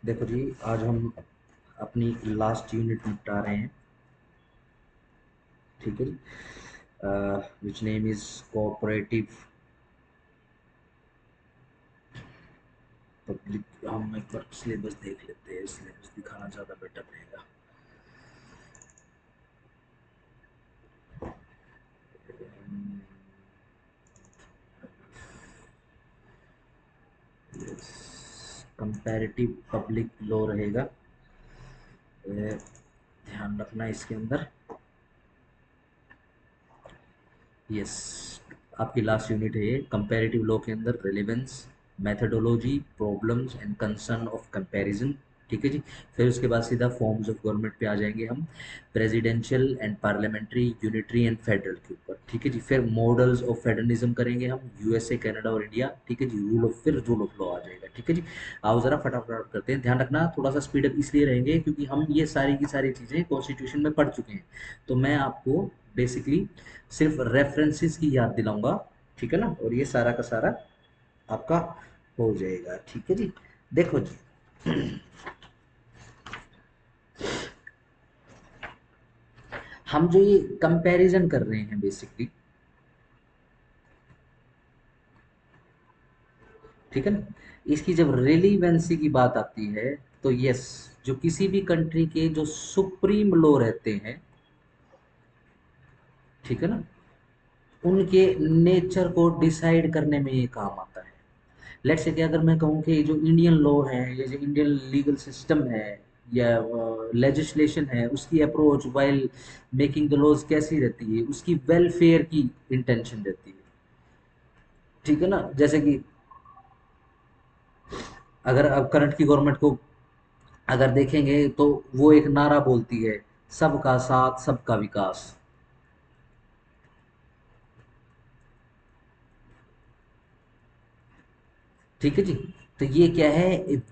देखो जी, आज हम अपनी लास्ट यूनिट निपटा रहे हैं। ठीक है जी। Which name is cooperative public. हम एक बार सिलेबस देख लेते हैं, सिलेबस दिखाना ज़्यादा बेटर रहेगा। कंपैरेटिव पब्लिक लॉ रहेगा। ध्यान रखना इसके अंदर। यस, आपकी लास्ट यूनिट है ये। कंपैरेटिव लॉ के अंदर relevance, methodology, problems and concern of comparison. ठीक है जी। फिर उसके बाद सीधा फॉर्म्स ऑफ गवर्नमेंट पे आ जाएंगे हम, presidential and parliamentary, unitary and federal के ऊपर। ठीक है जी। फिर मॉडल्स ऑफ फेडरलिज्म करेंगे हम, यूएसए, कनाडा और इंडिया। ठीक है जी। रूल ऑफ लॉ आ जाएगा। ठीक है जी। आओ जरा फटाफट करते हैं। ध्यान रखना थोड़ा सा स्पीड अप इसलिए रहेंगे क्योंकि हम ये सारी की सारी चीज़ें कॉन्स्टिट्यूशन में पढ़ चुके हैं। तो मैं आपको बेसिकली सिर्फ रेफरेंसेस की याद दिलाऊंगा। ठीक है ना, और ये सारा का सारा आपका हो जाएगा। ठीक है जी। देखो जी, हम जो ये कंपैरिजन कर रहे हैं बेसिकली, ठीक है ना, इसकी जब रिलीवेंसी की बात आती है तो यस, जो किसी भी कंट्री के जो सुप्रीम लॉ रहते हैं, ठीक है ना, उनके नेचर को डिसाइड करने में ये काम आता है। लेट्स से कि अगर मैं कहूँ कि जो इंडियन लॉ है या जो इंडियन लीगल सिस्टम है या लेजिस्लेशन है, उसकी approach while making the laws कैसी रहती है, उसकी वेलफेयर की इंटेंशन रहती है। ठीक है ना, जैसे कि अगर अब करंट की गवर्नमेंट को अगर देखेंगे तो वो एक नारा बोलती है, सबका साथ सबका विकास। ठीक है जी। तो ये क्या है,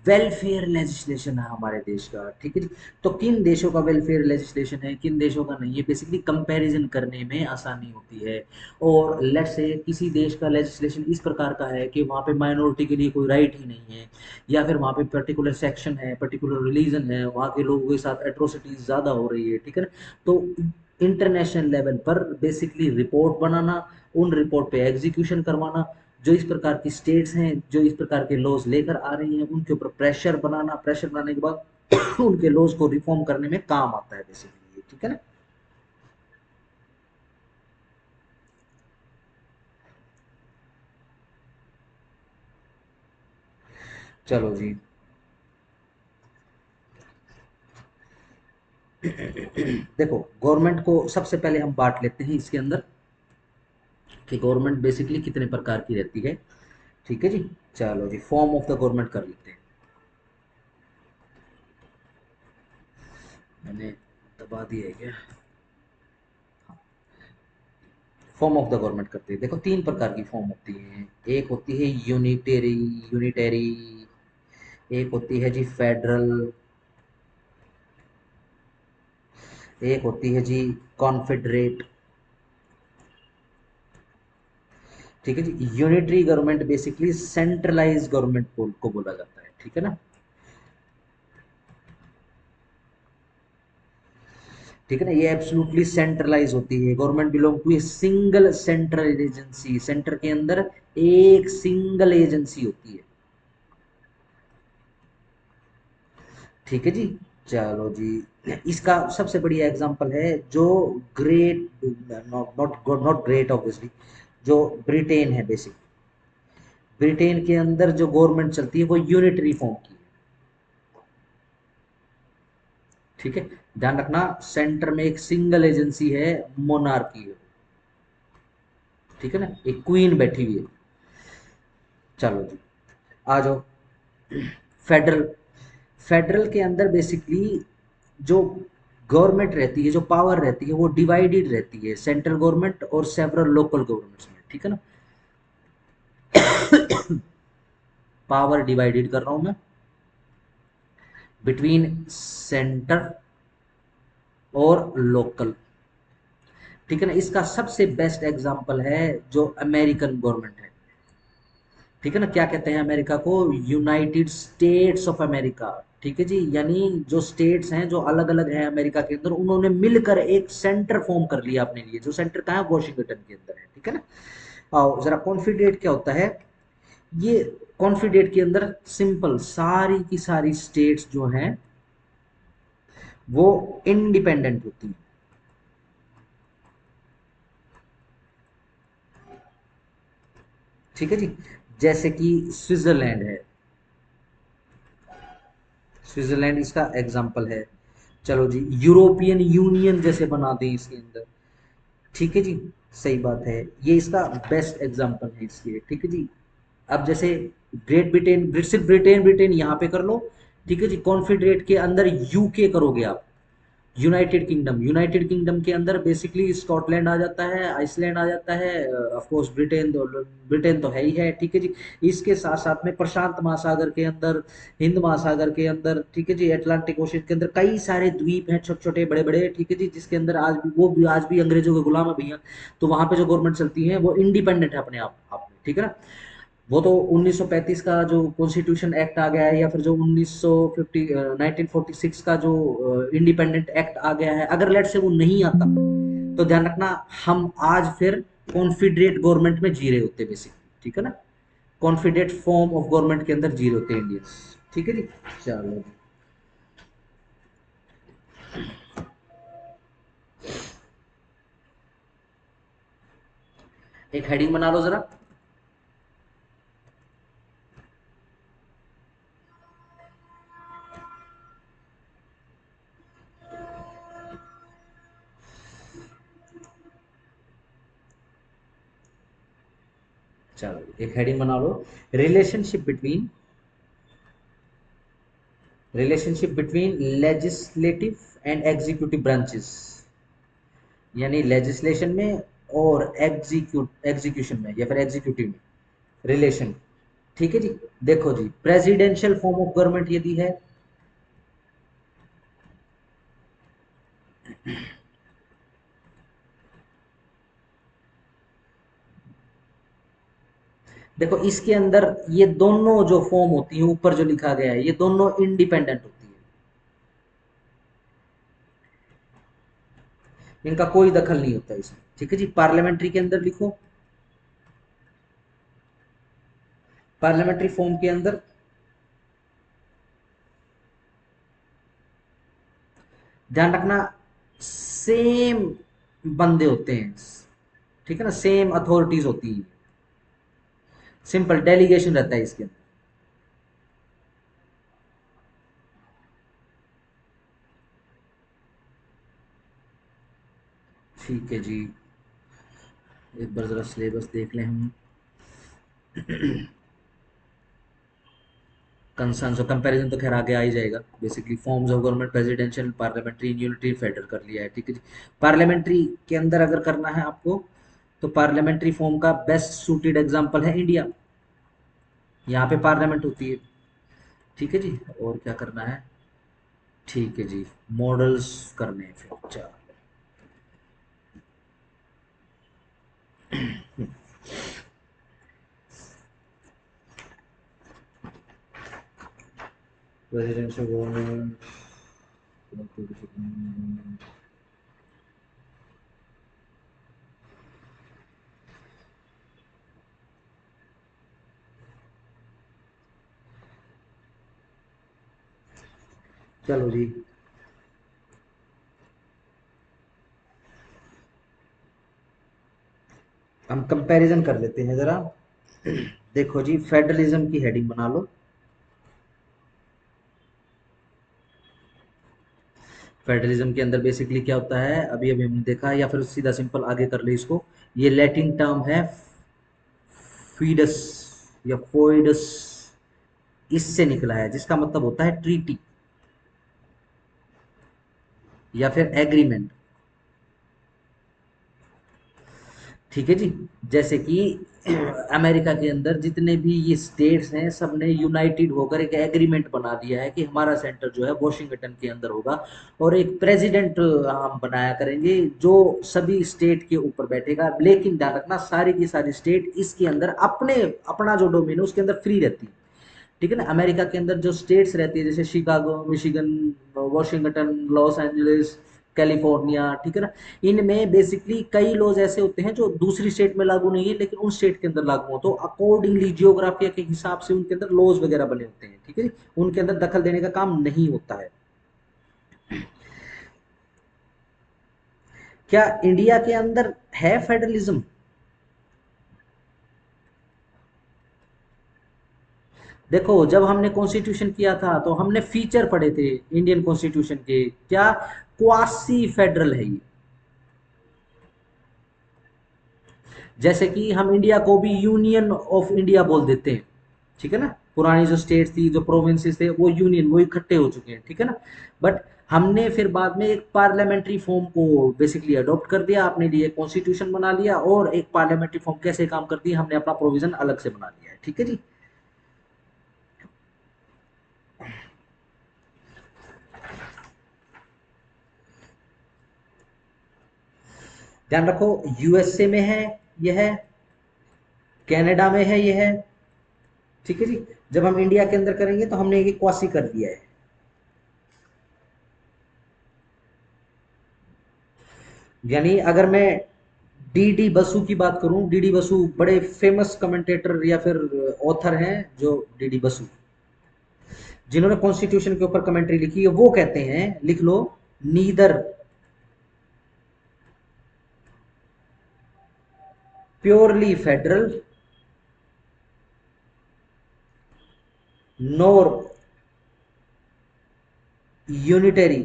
वेलफेयर लेजिस्लेशन है हमारे देश का। ठीक है जी। तो किन देशों का वेलफेयर लेजिस्लेशन है, किन देशों का नहीं है, बेसिकली कंपैरिजन करने में आसानी होती है। और लेट्स से किसी देश का लेजिस्लेशन इस प्रकार का है कि वहाँ पे माइनॉरिटी के लिए कोई राइट ही नहीं है, या फिर वहाँ पे पर्टिकुलर सेक्शन है, पर्टिकुलर रिलीजन है, वहाँ के लोगों के साथ एट्रोसिटीज ज़्यादा हो रही है। ठीक है ना, तो इंटरनेशनल लेवल पर बेसिकली रिपोर्ट बनाना, उन रिपोर्ट पे एग्जीक्यूशन करवाना, जो इस प्रकार की स्टेट्स हैं जो इस प्रकार के लॉज लेकर आ रही हैं उनके ऊपर प्रेशर बनाना, प्रेशर बनाने के बाद उनके लॉज को रिफॉर्म करने में काम आता है बेसिकली। ठीक है ना। चलो जी। देखो, गवर्नमेंट को सबसे पहले हम बांट लेते हैं इसके अंदर कि गवर्नमेंट बेसिकली कितने प्रकार की रहती है। ठीक है जी। चलो जी, फॉर्म ऑफ द गवर्नमेंट कर लेते हैं। मैंने दबा दिया है क्या? फॉर्म ऑफ द गवर्नमेंट करते हैं। देखो, तीन प्रकार की फॉर्म होती है। एक होती है यूनिटेरी, यूनिटेरी। एक होती है जी फेडरल। एक होती है जी कॉन्फेडरेट। ठीक है जी। Unitary government basically centralize government को बोला जाता है। ठीक है ना। ठीक है ना, ये एब्सोल्युटली सेंट्रलाइज होती है। Government belong to a single central agency. Centre के अंदर एक सिंगल एजेंसी होती है। ठीक है जी। चलो जी, इसका सबसे बढ़िया एग्जांपल है जो great, not not not great obviously, जो ब्रिटेन है बेसिक। ब्रिटेन के अंदर जो गवर्नमेंट चलती है वो यूनिटरी फॉर्म की है। ठीक है, ध्यान रखना, सेंटर में एक सिंगल एजेंसी है, मोनार्की है। ठीक है ना, एक क्वीन बैठी हुई है। चलो जी, आ जाओ। फेडरल, फेडरल के अंदर बेसिकली जो गवर्नमेंट रहती है, जो पावर रहती है, वो डिवाइडेड रहती है सेंट्रल गवर्नमेंट और सेवरल लोकल गवर्नमेंट्स में। ठीक है ना, पावर डिवाइडेड कर रहा हूं मैं बिटवीन सेंटर और लोकल। ठीक है ना, इसका सबसे बेस्ट एग्जांपल है जो अमेरिकन गवर्नमेंट है। ठीक है ना, क्या कहते हैं अमेरिका को? United states of America. ठीक है जी, यानी जो स्टेट्स हैं जो अलग अलग हैं अमेरिका के अंदर, उन्होंने मिलकर एक सेंटर फॉर्म कर लिया अपने लिए, जो सेंटर कहाँ है? वॉशिंगटन के अंदर है। ठीक है ना। आओ जरा, कॉन्फिडेरेट क्या होता है? ये कॉन्फिडेरेट के अंदर सिंपल सारी की सारी स्टेट्स जो हैं वो इंडिपेंडेंट होती हैं। ठीक है जी। जैसे कि स्विट्जरलैंड है, स्विट्जरलैंड इसका एग्जाम्पल है। चलो जी, यूरोपियन यूनियन जैसे बना दें इसके अंदर। ठीक है जी, सही बात है, ये इसका बेस्ट एग्जाम्पल है इसके। ठीक है जी। अब जैसे ग्रेट ब्रिटेन, सिर्फ ब्रिटेन ब्रिटेन यहाँ पे कर लो। ठीक है जी, कॉन्फेडरेट के अंदर यूके करोगे आप, यूनाइटेड किंगडम, यूनाइटेड किंगडम के अंदर बेसिकली स्कॉटलैंड आ जाता है, आइसलैंड आ जाता है, ऑफ कोर्स ब्रिटेन तो है ही है। ठीक है जी। इसके साथ साथ में प्रशांत महासागर के अंदर, हिंद महासागर के अंदर, ठीक है जी, अटलांटिक ओशन के अंदर कई सारे द्वीप हैं, छोटे छोटे बड़े बड़े। ठीक है जी, जिसके अंदर आज भी वो भी आज भी अंग्रेजों के गुलाम है भैया। तो वहां पे जो गवर्नमेंट चलती है वो इंडिपेंडेंट है अपने आप में। ठीक है ना। वो तो 1935 का जो कॉन्स्टिट्यूशन एक्ट आ गया है, या फिर जो 1950 1946 का जो इंडिपेंडेंट एक्ट आ गया है, अगर लेट से वो नहीं आता, तो ध्यान रखना हम आज फिर कॉन्फिडरेट गवर्नमेंट में जी रहे होते बेसिकली। ठीक है ना। कॉन्फिडरेट फॉर्म ऑफ गवर्नमेंट के अंदर जी रहे होते इंडियंस। ठीक है जी। चलो, एक हेडिंग बना लो जरा। चलो, एक हेडिंग बना लो। Relationship between relationship between legislative and executive branches, यानी लेजिस्लेशन में और एग्जीक्यूशन में या फिर एग्जीक्यूटिव में रिलेशन। ठीक है जी। देखो जी, प्रेसिडेंशियल फॉर्म ऑफ गवर्नमेंट यदि है, देखो इसके अंदर ये दोनों जो फॉर्म होती है, ऊपर जो लिखा गया है, ये दोनों इंडिपेंडेंट होती है, इनका कोई दखल नहीं होता इसमें। ठीक है जी। पार्लियामेंट्री के अंदर लिखो, पार्लियामेंट्री फॉर्म के अंदर ध्यान रखना सेम बंदे होते हैं। ठीक है ना, सेम अथॉरिटीज होती है, सिंपल डेलीगेशन रहता है इसके अंदर। ठीक है जी। एक बार जरा सिलेबस देख लें हम। कंसर्न्स और कंपैरिजन तो खैर आगे आ ही जाएगा। Basically forms of government, presidential, parliamentary, unitary, federal कर लिया है। ठीक है जी। पार्लियामेंट्री के अंदर अगर करना है आपको, तो पार्लियामेंट्री फॉर्म का बेस्ट सूटेड एग्जांपल है इंडिया। यहाँ पे पार्लियामेंट होती है। ठीक है जी। और क्या करना है? ठीक है जी, मॉडल्स करने हैं फिर। चलो, प्रेसिडेंशियल गवर्नमेंट। चलो जी, हम कंपैरिजन कर लेते हैं जरा। देखो जी, फेडरलिज्म की हेडिंग बना लो। फेडरलिज्म के अंदर बेसिकली क्या होता है, अभी अभी हमने देखा, या फिर सीधा सिंपल आगे कर ले इसको। ये लैटिन टर्म है फीडस या फोइडस, इससे निकला है, जिसका मतलब होता है ट्रीटी या फिर एग्रीमेंट। ठीक है जी। जैसे कि अमेरिका के अंदर जितने भी ये स्टेट्स हैं सब ने यूनाइटेड होकर एक एग्रीमेंट बना दिया है कि हमारा सेंटर जो है वॉशिंगटन के अंदर होगा, और एक प्रेसिडेंट हम बनाया करेंगे जो सभी स्टेट के ऊपर बैठेगा। लेकिन ध्यान रखना, सारी की सारी स्टेट इसके अंदर अपने अपना जो डोमेन है उसके अंदर फ्री रहती है। ठीक है ना, अमेरिका के अंदर जो स्टेट्स रहती है जैसे Chicago, Michigan, Washington, Los Angeles, California, ठीक है ना, इनमें बेसिकली कई लॉज ऐसे होते हैं जो दूसरी स्टेट में लागू नहीं है लेकिन उन स्टेट के अंदर लागू हो, तो अकॉर्डिंगली जियोग्राफिया के हिसाब से उनके अंदर लॉज वगैरह बने होते हैं। ठीक है जी, उनके अंदर दखल देने का काम नहीं होता है। क्या इंडिया के अंदर है फेडरलिज्म? देखो, जब हमने कॉन्स्टिट्यूशन किया था तो हमने फीचर पढ़े थे इंडियन कॉन्स्टिट्यूशन के, क्या क्वासी फेडरल है ये। जैसे कि हम इंडिया को भी यूनियन ऑफ इंडिया बोल देते हैं, ठीक है ना, पुरानी जो स्टेट्स थी, जो प्रोविंसेस थे, वो यूनियन, वो इकट्ठे हो चुके हैं, ठीक है ना। बट हमने फिर बाद में एक पार्लियामेंट्री फॉर्म को बेसिकली अडॉप्ट कर दिया, अपने लिए कॉन्स्टिट्यूशन बना लिया, और एक पार्लियामेंट्री फॉर्म कैसे काम करती है हमने अपना प्रोविजन अलग से बना लिया है। ठीक है जी। ध्यान रखो, यूएसए में है यह है, कनाडा में है यह है, ठीक है जी। जब हम इंडिया के अंदर करेंगे तो हमने ये क्वासी कर दिया है। यानी अगर मैं डीडी बसु की बात करूं, डीडी बसु बड़े फेमस कमेंटेटर या फिर ऑथर हैं, जो डीडी बसु, जिन्होंने कॉन्स्टिट्यूशन के ऊपर कमेंट्री लिखी है, वो कहते हैं, लिख लो, neither purely federal nor unitary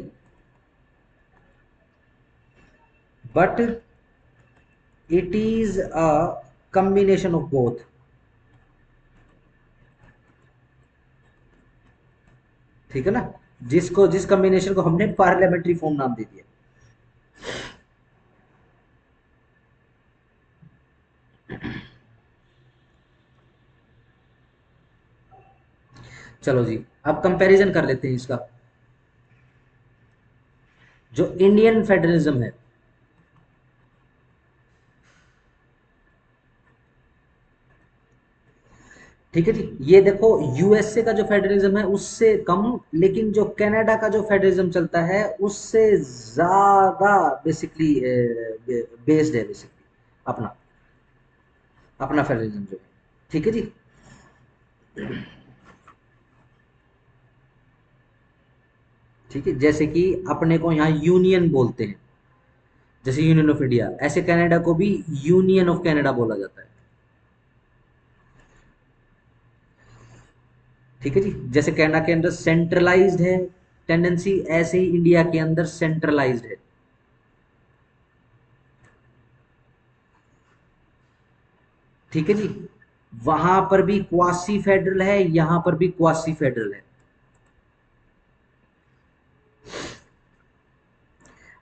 but it is a combination of both. ठीक है ना, जिसको जिस कॉम्बिनेशन को हमने पार्लियामेंट्री फॉर्म नाम दे दिया। चलो जी, अब कंपैरिजन कर लेते हैं इसका। जो इंडियन फेडरलिज्म है, ठीक है जी, ये देखो, यूएसए का जो फेडरलिज्म है उससे कम, लेकिन जो कनाडा का जो फेडरलिज्म चलता है उससे ज्यादा बेसिकली बेस्ड है, बेसिकली अपना अपना फेडरलिज्म जो है। ठीक है जी। ठीक है, जैसे कि अपने को यहाँ यूनियन बोलते हैं, जैसे यूनियन ऑफ इंडिया, ऐसे कनाडा को भी यूनियन ऑफ कनाडा बोला जाता है। ठीक है जी, जैसे कनाडा के अंदर सेंट्रलाइज्ड है टेंडेंसी, ऐसे ही इंडिया के अंदर सेंट्रलाइज्ड है। ठीक है जी, वहां पर भी क्वासी फेडरल है, यहां पर भी क्वासी फेडरल है।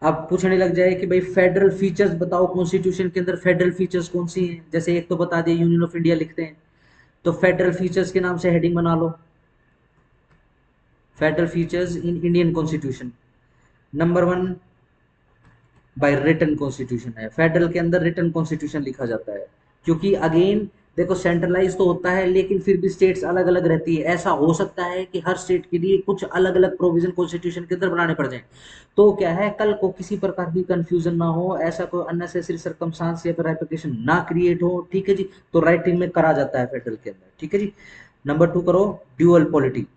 अब पूछने लग जाए कि भाई फेडरल फीचर्स बताओ, कॉन्स्टिट्यूशन के अंदर फेडरल फीचर्स कौन सी हैं, जैसे एक तो बता दिया यूनियन ऑफ इंडिया लिखते हैं, तो फेडरल फीचर्स के नाम से हेडिंग बना लो, federal features in Indian constitution. Number one, by written constitution है, फेडरल के अंदर रिटन कॉन्स्टिट्यूशन लिखा जाता है, क्योंकि अगेन देखो, सेंट्रलाइज तो होता है लेकिन फिर भी स्टेट्स अलग अलग रहती है, ऐसा हो सकता है कि हर स्टेट के लिए कुछ अलग अलग प्रोविजन कॉन्स्टिट्यूशन के अंदर बनाने पड़ जाए, तो क्या है, कल को किसी प्रकार की कंफ्यूजन ना हो, ऐसा कोई अननेसेसरी सर्कमस्टांस या फिर रेपिटेशन ना क्रिएट हो। ठीक है जी, तो राइटिंग में करा जाता है फेडरल के अंदर। ठीक है जी। नंबर टू करो, dual polity,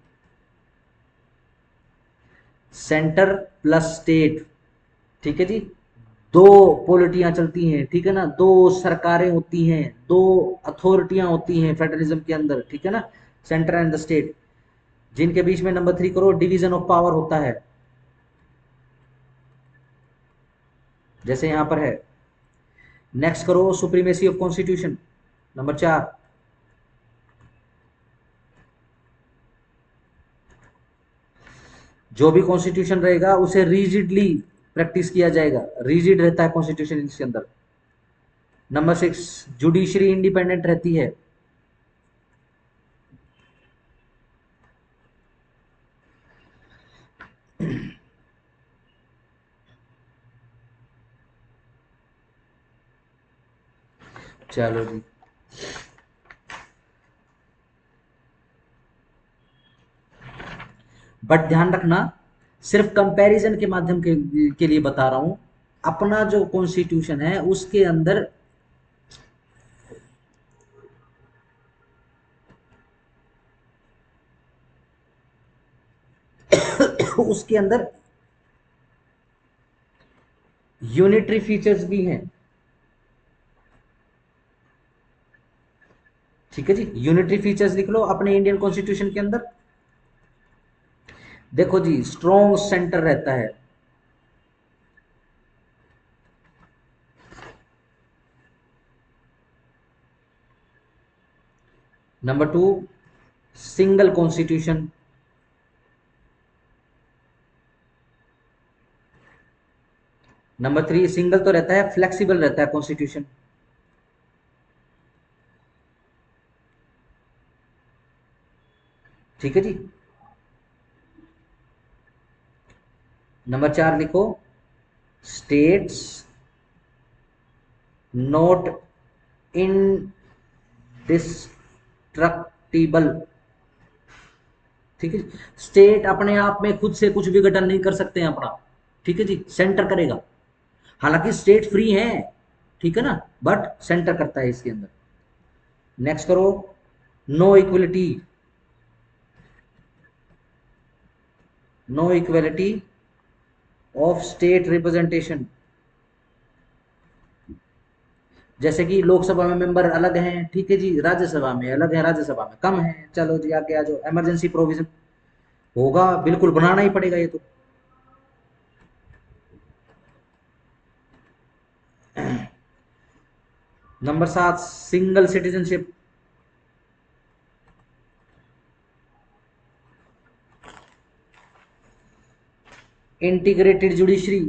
centre plus state. ठीक है जी, दो पॉलिटियां चलती हैं, ठीक है ना, दो सरकारें होती हैं, दो अथॉरिटियां होती हैं फेडरलिज्म के अंदर, ठीक है ना, सेंटर एंड द स्टेट, जिनके बीच में नंबर थ्री करो, डिवीजन ऑफ पावर होता है, जैसे यहां पर है। नेक्स्ट करो, सुप्रीमेसी ऑफ कॉन्स्टिट्यूशन, नंबर चार। जो भी कॉन्स्टिट्यूशन रहेगा उसे रिजिडली प्रैक्टिस किया जाएगा, रिजिड रहता है कॉन्स्टिट्यूशन इसके अंदर। नंबर 6, जुडिशरी इंडिपेंडेंट रहती है। चलो जी, बट ध्यान रखना, सिर्फ कंपैरिजन के माध्यम के लिए बता रहा हूं, अपना जो कॉन्स्टिट्यूशन है उसके अंदर उसके अंदर यूनिटरी फीचर्स भी हैं। ठीक है जी, यूनिटरी फीचर्स लिख लो अपने इंडियन कॉन्स्टिट्यूशन के अंदर। देखो जी, स्ट्रॉन्ग सेंटर रहता है। Number 2, single constitution. Number 3, single तो रहता है, फ्लेक्सिबल रहता है कॉन्स्टिट्यूशन। ठीक है जी। नंबर 4 लिखो, स्टेट्स नॉट इनडिस्ट्रक्टिबल। ठीक है जी, स्टेट अपने आप में खुद से कुछ विघटन नहीं कर सकते हैं अपना। ठीक है जी, सेंटर करेगा। हालांकि स्टेट फ्री है, ठीक है ना, बट सेंटर करता है इसके अंदर। नेक्स्ट करो, no equality. No equality of state representation. जैसे कि लोकसभा में मेंबर अलग हैं, ठीक है जी, राज्यसभा में अलग है, राज्यसभा में कम है। चलो जी आगे आ जाओ, इमरजेंसी प्रोविजन होगा, बिल्कुल बनाना ही पड़ेगा ये तो। Number 7, single citizenship. Integrated judiciary.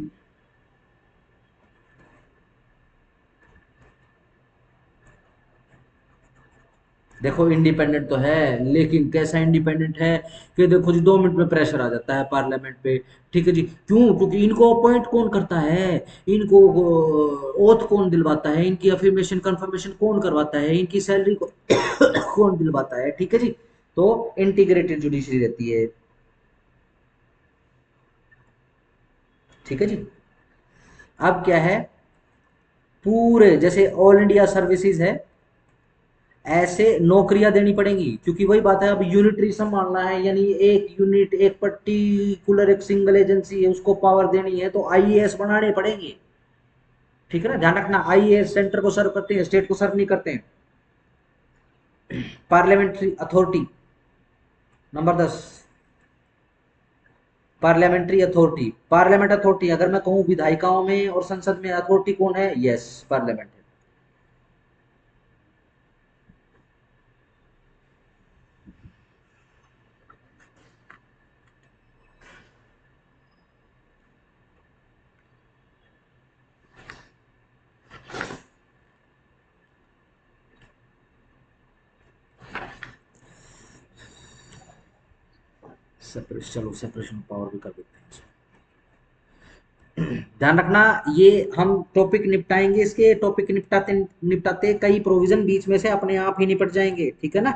देखो इंडिपेंडेंट तो है, लेकिन कैसा इंडिपेंडेंट है कि देखो जी 2 मिनट में प्रेशर आ जाता है पार्लियामेंट पे। ठीक है जी, क्यों? क्योंकि इनको अपॉइंट कौन करता है, इनको ओथ कौन दिलवाता है, इनकी अफर्मेशन कंफर्मेशन कौन करवाता है, इनकी सैलरी को कौन दिलवाता है। ठीक है जी, तो इंटीग्रेटेड जुडिशरी रहती है। ठीक है जी। अब क्या है, पूरे जैसे ऑल इंडिया सर्विसेज है, ऐसे नौकरियां देनी पड़ेंगी, क्योंकि वही बात है, अब यूनिटरी संभालना है, यानी एक यूनिट, एक पर्टिकुलर, एक सिंगल एजेंसी है, उसको पावर देनी है, तो आईएएस बनाने पड़ेंगे। ठीक है ना, ध्यान रखना, आईएएस सेंटर को सर्व करते हैं, स्टेट को सर्व नहीं करते हैं। Parliamentary authority. Number 10, parliamentary authority. Parliament authority, अगर मैं कहूं विधायिकाओं में और संसद में अथॉरिटी कौन है, यस, पार्लियामेंट है। चलो सेपरेशन पावर भी कर देते हैं। ध्यान रखना, ये हम टॉपिक निपटाएंगे, इसके टॉपिक निपटाते निपटाते कई प्रोविजन बीच में से अपने आप ही निपट जाएंगे। ठीक है ना,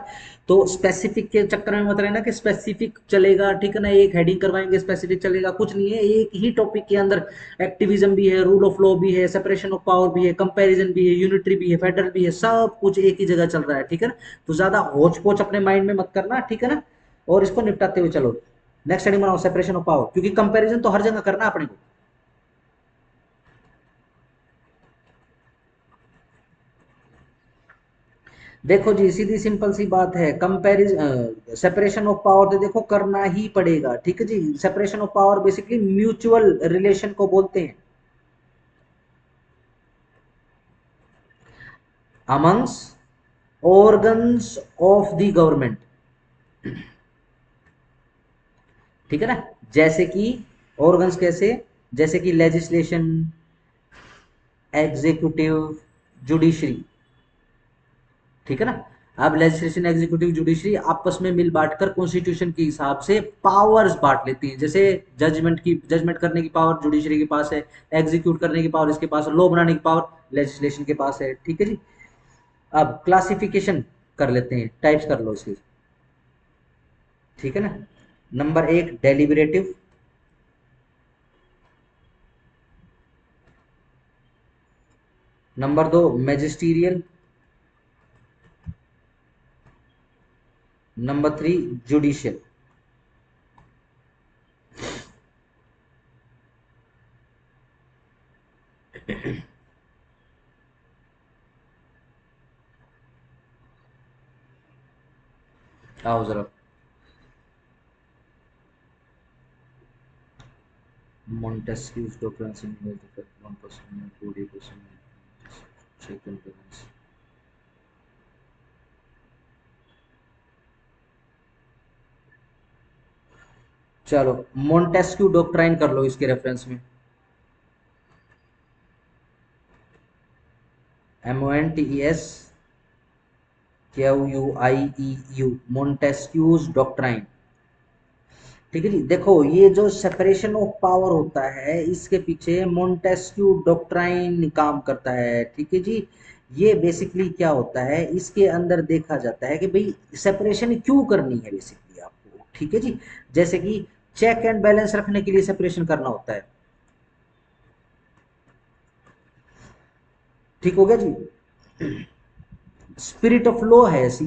तो स्पेसिफिक के चक्कर में मत रहना कि स्पेसिफिक चलेगा, ठीक है ना, एक हेडिंग करवाएंगे स्पेसिफिक चलेगा, कुछ नहीं है। एक ही टॉपिक के अंदर एक्टिविज्म भी है, रूल ऑफ लॉ भी है, सेपरेशन ऑफ पावर भी है, कंपैरिजन भी है, यूनिटरी भी है, फेडरल भी है, सब कुछ एक ही जगह चल रहा है। ठीक है ना, तो ज्यादा होच पोच अपने माइंड में मत करना। ठीक है ना, और इसको निपटाते हुए चलो। नेक्स्ट हेडिंग बनाओ, सेपरेशन ऑफ पावर, क्योंकि कंपैरिजन तो हर जगह करना अपने को। देखो जी, सीधी सिंपल सी बात है, कंपैरिजन सेपरेशन ऑफ पावर तो देखो करना ही पड़ेगा। ठीक है जी, separation of power basically mutual relation को बोलते हैं, amongst organs of the government. ठीक है ना, जैसे कि ऑर्गन्स कैसे, जैसे कि लेजिस्लेशन, एग्जीक्यूटिव, जुडिशरी, ठीक है ना। अब लेजिस्लेशन, एग्जीक्यूटिव, जुडिशरी आपस में मिल बांटकर कॉन्स्टिट्यूशन के हिसाब से पावर्स बांट लेती हैं। जैसे जजमेंट करने की पावर जुडिशरी के पास है, एग्जीक्यूट करने की पावर इसके पास है, लॉ बनाने की पावर लेजिस्लेशन के पास है, ठीक है जी। अब क्लासिफिकेशन कर लेते हैं, टाइप्स कर लो इसकी, ठीक है ना। Number 1 deliberative, number 2 magisterial, number 3 judicial. आओ जरा, Montesquieu's doctrines in health affect one person and 40% check and balance। चलो मोन्टेस्क्यू डॉक्ट्राइन कर लो इसके रेफरेंस में, MONTES QUIEU, मोन्टेस्क्यूज डॉक्ट्राइन, ठीक है जी। देखो ये जो सेपरेशन ऑफ पावर होता है इसके पीछे मोन्टेस्क्यू डॉक्ट्राइन काम करता है, ठीक है जी। ये बेसिकली क्या होता है, इसके अंदर देखा जाता है कि भाई सेपरेशन क्यों करनी है बेसिकली आपको, ठीक है जी। जैसे कि चेक एंड बैलेंस रखने के लिए सेपरेशन करना होता है, ठीक हो गया जी। स्पिरिट ऑफ लॉ है ऐसी,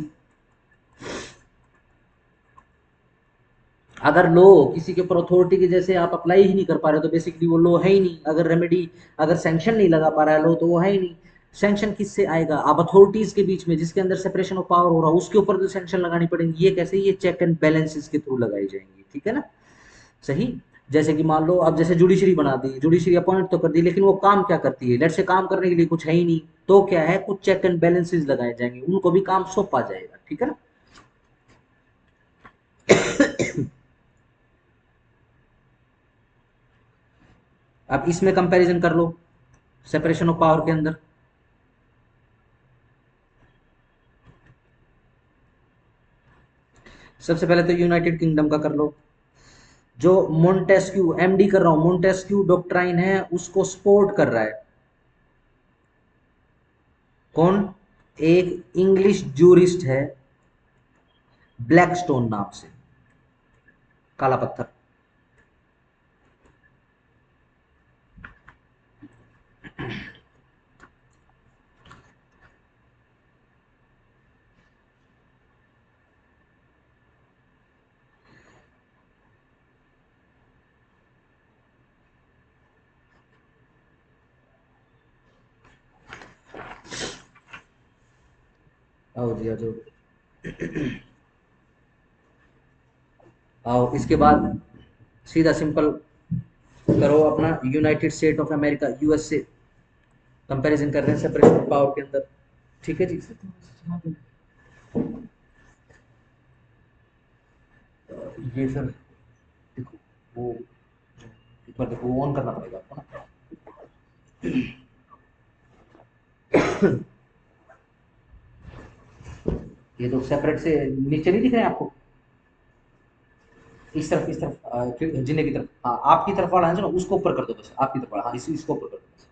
अगर लो किसी के ऊपर अथॉरिटी की जैसे आप अप्लाई ही नहीं कर पा रहे तो बेसिकली वो लो है ही नहीं। अगर रेमेडी, अगर सैंक्शन नहीं लगा पा रहा है लो तो वो है ही नहीं। सैंक्शन किससे आएगा, आप अथॉरिटीज के बीच में जिसके अंदर सेपरेशन ऑफ पावर हो रहा है उसके ऊपर जो सैंक्शन लगानी पड़ेगी, ये कैसे, ये चेक एंड बैलेंसेस के थ्रू लगाई जाएंगी, ठीक है ना। सही। जैसे कि मान लो अब जैसे जुडिशरी बना दी, जुडिशरी अपॉइंट तो कर दी लेकिन वो काम क्या करती है, लेट से काम करने के लिए कुछ है ही नहीं, तो क्या है कुछ चेक एंड बैलेंसेस लगाए जाएंगे, उनको भी काम सौंपा जाएगा, ठीक है ना। अब इसमें कंपैरिजन कर लो सेपरेशन ऑफ पावर के अंदर। सबसे पहले तो यूनाइटेड किंगडम का कर लो। जो मोन्टेस्क्यू, एमडी कर रहा हूं, मोन्टेस्क्यू डॉक्ट्राइन है उसको सपोर्ट कर रहा है कौन, एक इंग्लिश जूरिस्ट है ब्लैकस्टोन नाम से, काला पत्थर। आओ जी, आ जाओ। आओ इसके बाद सीधा सिंपल करो अपना United State of America, USA, comparison कर रहे हैं सेपरेशन ऑफ पावर के अंदर, ठीक है जी। ये सर देखो, वो एक बार देखो वो ऑन करना पड़ेगा आपको ना। ये तो सेपरेट से नीचे नहीं दिख रहे हैं आपको, इस तरफ जिन्हें की तरफ, हाँ आपकी तरफ वाला है जो ना उसको ऊपर कर दो बस, आपकी तरफ वाला, हाँ इसको ऊपर कर दो बस।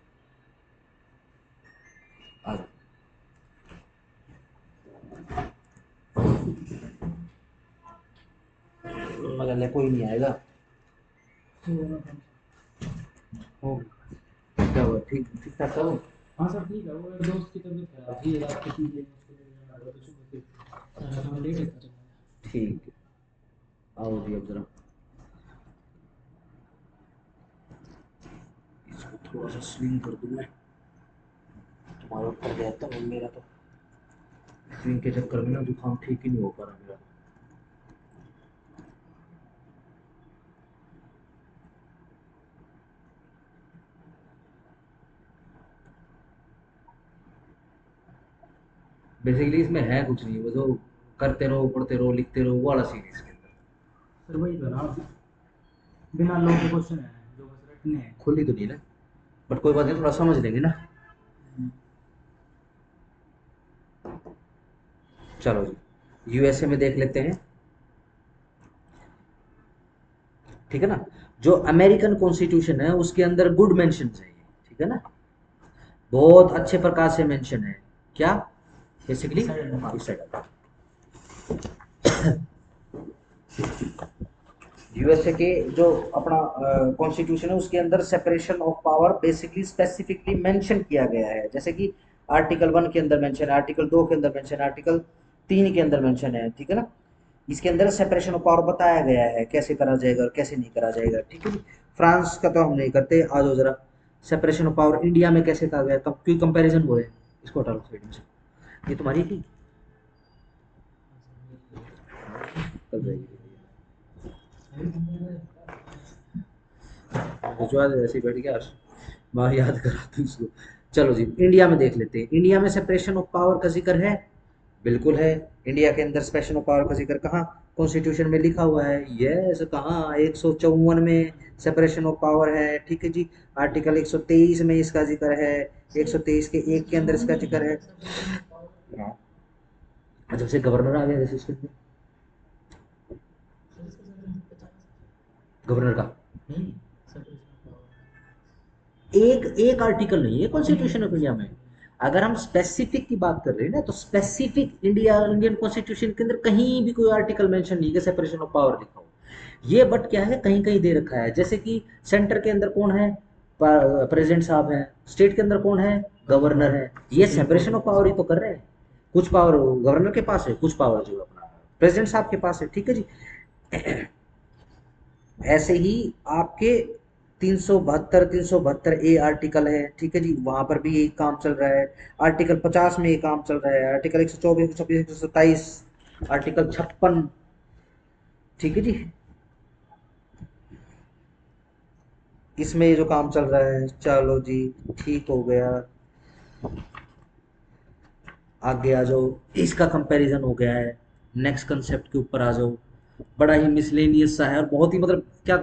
आ जाओ। मगर ले कोई नहीं आएगा। हो क्या हुआ, ठीक ठीक ठाक था वो। हाँ सर ठीक है, वो एक दोस्त की तबीयत खराब थी रात को 3 बजे उसको लेने जाना था, तो सुबह से थोड़ा लेट होता चला गया। ठीक है, आओ जी अब जरा इसको थोड़ा सा स्विंग कर दूं मैं, तुम्हारा ऊपर गया था और मेरा तो स्विंग के चक्कर में ना जुकाम ठीक ही नहीं हो पा रहा मेरा। बेसिकली इसमें है कुछ नहीं, वो जो करते रहो पढ़ते रहो लिखते रहो वो वाला सीन है इसके अंदर। सर वही तो ना, बिना लोगों के क्वेश्चन है जो बस रटने हैं। खुली तो नहीं ना, बट कोई बात नहीं, थोड़ा समझ लेंगे ना। चलो जी, यूएसए में देख लेते हैं, ठीक है ना। जो अमेरिकन कॉन्स्टिट्यूशन है उसके अंदर गुड मेंशन है ये, ठीक है ना, बहुत अच्छे प्रकार से मेंशन है। क्या बेसिकली यूएसए के जो अपना कॉन्स्टिट्यूशन है उसके अंदर separation of power basically specifically mention किया गया है, जैसे कि आर्टिकल 1 के अंदर मेंशन है, आर्टिकल 2 के अंदर मेंशन है, आर्टिकल 3 के अंदर मेंशन है, ठीक है ना। इसके अंदर सेपरेशन ऑफ पावर बताया गया है कैसे करा जाएगा और कैसे नहीं करा जाएगा, ठीक है। फ्रांस का तो हम नहीं करते, आ जाओ जरा, सेपरेशन ऑफ पावर इंडिया में कैसे कहा गया, क्यों कंपैरिजन हो रहे हैं, इसको हटा लो साइड में से, ये तुम्हारी थी, कल जाएगी, भिजवा दे, ऐसे ही बैठ गया, मैं याद करा दूं इसको। चलो जी, इंडिया में देख लेते हैं, इंडिया में सेपरेशन ऑफ पावर का जिक्र है, बिल्कुल है। इंडिया के अंदर सेपरेशन ऑफ पावर का जिक्र कहाँ, कॉन्स्टिट्यूशन में लिखा हुआ है, यस, कहाँ 154 में सेपरेशन ऑफ पावर है, ठीक है जी। आर्टिकल 123 में इसका जिक्र है, 123 के 1 के अंदर इसका जिक्र है। हाँ, जब से गवर्नर आ गया जैसे इसके अंदर, गवर्नर का एक एक आर्टिकल नहीं है कॉन्स्टिट्यूशन ऑफ इंडिया में। अगर हम स्पेसिफिक की बात कर रहे हैं ना, तो स्पेसिफिक इंडियन कॉन्स्टिट्यूशन के अंदर कहीं भी कोई आर्टिकल मेंशन नहीं है सेपरेशन ऑफ पावर लिखा हो। ये बट क्या है, कहीं कहीं दे रखा है, जैसे कि सेंटर के अंदर कौन है, प्रेसिडेंट साहब हैं, स्टेट के अंदर कौन है, गवर्नर है, ये सेपरेशन ऑफ पावर ही तो कर रहे हैं। कुछ पावर गवर्नर के पास है, कुछ पावर जो अपना प्रेसिडेंट साहब के पास है, ठीक है जी। ऐसे ही आपके 372 आर्टिकल है, ठीक है जी, वहां पर भी यही काम चल रहा है। आर्टिकल 50 में ये काम चल रहा है, आर्टिकल 124, 126, 127, आर्टिकल 56, ठीक है जी, इसमें ये जो काम चल रहा है, चलो जी, ठीक हो गया। आगे आ जाओ, इसका कंपैरिजन हो गया है, नेक्स्ट कंसेप्ट के ऊपर आ जाओ। बड़ा ही मिसलेनियस सा है और बहुत ही मतलब क्या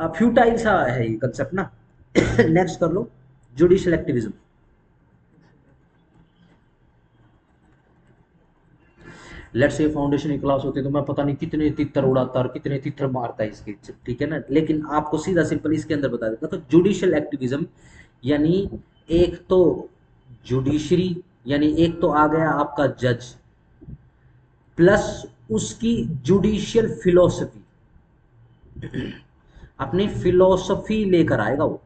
फ्यूटाइल सा है ये कंसेप्ट ना। नेक्स्ट कर लो, judicial activism. Let's say foundation की क्लास होती है तो मैं पता नहीं कितने तितर उड़ाता और कितने तितर मारता है इसके, ठीक है ना, लेकिन आपको सीधा सिंपल इसके अंदर बता देता। तो जुडिशियल एक्टिविज्म यानी एक तो जुडिशरी, यानी एक तो आ गया आपका जज, प्लस उसकी जुडिशियल फिलोसफी, अपनी फिलोसफी लेकर आएगा वो।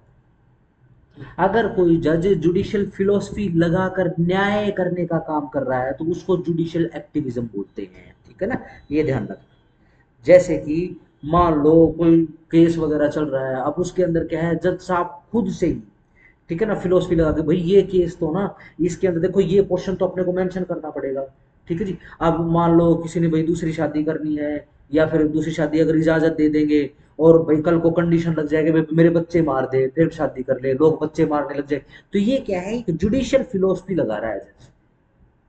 अगर कोई जज जुडिशियल फिलोसफी लगाकर न्याय करने का काम कर रहा है तो उसको जुडिशियल एक्टिविज्म बोलते हैं, ठीक है ना, ये ध्यान रखना। जैसे कि मान लो कोई केस वगैरह चल रहा है, अब उसके अंदर क्या है, जज साहब खुद से ही, ठीक है ना, फिलोसफी लगा के, भाई ये केस तो ना, इसके अंदर देखो ये क्वेश्चन तो अपने को मेंशन करना पड़ेगा, ठीक है जी। अब मान लो किसी ने भाई दूसरी शादी करनी है, या फिर दूसरी शादी अगर इजाजत दे देंगे, और भाई कल को कंडीशन लग जाएगा भाई मेरे बच्चे मार दे फिर शादी कर ले, लोग बच्चे मारने लग जाए, तो ये क्या है, एक जुडिशियल फिलोसफी लगा रहा है जज,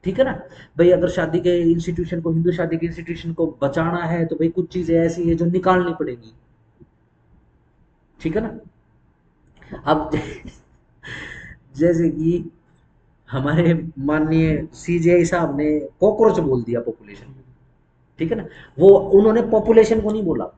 ठीक है ना। भाई अगर शादी के इंस्टीट्यूशन को, हिंदू शादी के इंस्टीट्यूशन को बचाना है तो भाई कुछ चीजें ऐसी है जो निकालनी पड़ेगी, ठीक है ना। अब जैसे कि हमारे माननीय सीजेआई साहब ने कॉकरोच बोल दिया पॉपुलेशन, ठीक है ना, वो उन्होंने पॉपुलेशन को नहीं बोला,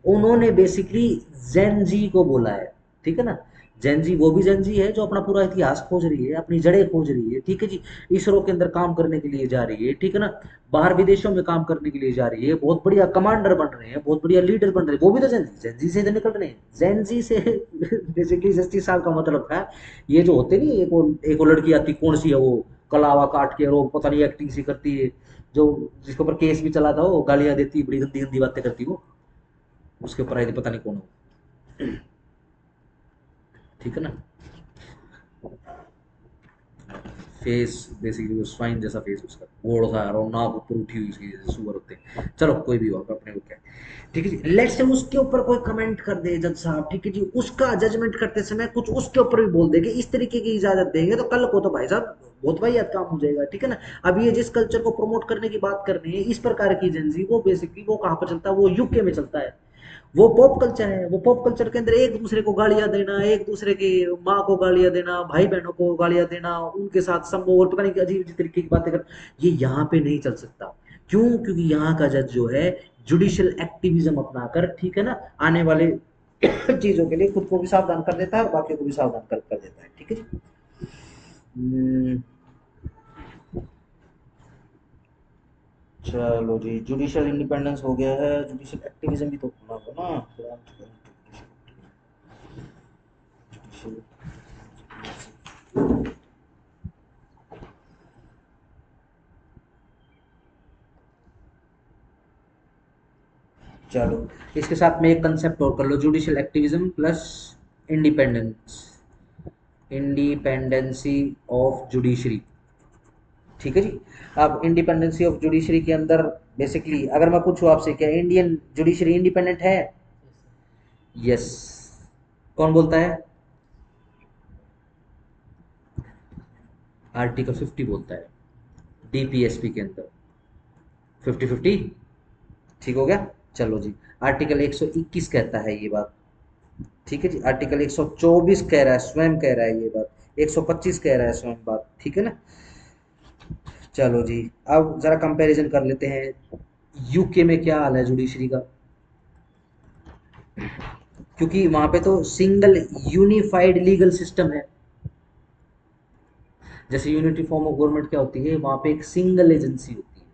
उन्होंने बेसिकली जेनजी को बोला है, ठीक है ना। जेनजी वो भी जेनजी है जो अपना पूरा इतिहास खोज रही है, अपनी जड़ें खोज रही है, ठीक है जी। इसरो के अंदर काम करने के लिए जा रही है, ठीक है ना, बाहर विदेशों में काम करने के लिए जा रही है, बहुत बढ़िया कमांडर बन रहे हैं, बहुत बढ़िया लीडर बन रहे हैं, वो भी तो जेनजी, जेनजी से तो निकल रहे हैं, जेनजी से बेसिकली 30 साल का मतलब है। ये जो होते नहीं, एक वो लड़की आती, कौन सी है वो, कलावा काट के, वो पता नहीं एक्टिंग सी करती है, जो जिसके ऊपर केस भी चला था, वो गालियां देती, बड़ी गंदी गंदी बातें करती वो, उसके ऊपर आई थी, पता नहीं कौन हो, ठीक है ना। फेस बेसिकली स्वाइन जैसा फेस उसका, गोड़ सा और नाक ऊपर उठी हुई उसकी, जैसे सुअर होते हैं। चलो कोई भी हो, अपने को क्या है, ठीक है जी। लेट्स से उसके ऊपर कोई कमेंट कर दे जज साहब, ठीक है जी, उसका जजमेंट करते समय कुछ उसके ऊपर भी बोल दे कि इस तरीके की इजाजत देंगे तो कल को तो भाई साहब बहुत वाहियात काम हो जाएगा, ठीक है ना। अब ये जिस कल्चर को प्रमोट करने की बात कर रही है, इस प्रकार की एजेंसी, वो बेसिकली वो कहाँ पर चलता है, वो यूके में चलता है। वो पॉप कल्चर है। वो पॉप कल्चर के अंदर एक दूसरे को गालियां देना, एक दूसरे की माँ को गालियां देना, भाई बहनों को गालियां देना, उनके साथ संभोग और पता नहीं अजीब अजीब तरीके की बातें कर, ये यहाँ पे नहीं चल सकता। क्यों? क्योंकि यहाँ का जज जो है जुडिशियल एक्टिविज्म अपनाकर, ठीक है ना, आने वाले चीजों के लिए खुद को भी सावधान कर देता है और बाकी को भी सावधान कर देता है, ठीक है जी। चलो जी, जुडिशियल इंडिपेंडेंस हो गया है, जुडिशियल एक्टिविज्म भी तो होना होगा ना। चलो, इसके साथ में एक कंसेप्ट और कर लो, judicial activism plus independence, independency of judiciary, ठीक है जी। अब इंडिपेंडेंसी ऑफ जुडिशरी के अंदर बेसिकली अगर मैं पूछूं आपसे, क्या इंडियन जुडिशरी इंडिपेंडेंट है? यस। कौन बोलता है? आर्टिकल 50 बोलता है डीपीएसपी के अंदर। 50-50 ठीक हो गया। चलो जी, आर्टिकल 121 कहता है ये बात, ठीक है जी। आर्टिकल 124 कह रहा है, स्वयं कह रहा है ये बात, 125 कह रहा है स्वयं बात, ठीक है ना। चलो जी, अब जरा कंपैरिजन कर लेते हैं यूके में क्या हाल है जुडिशरी का, क्योंकि वहां पे तो सिंगल यूनिफाइड लीगल सिस्टम है। जैसे यूनिटी फॉर्म ऑफ गवर्नमेंट क्या होती है, वहां पे एक सिंगल एजेंसी होती है,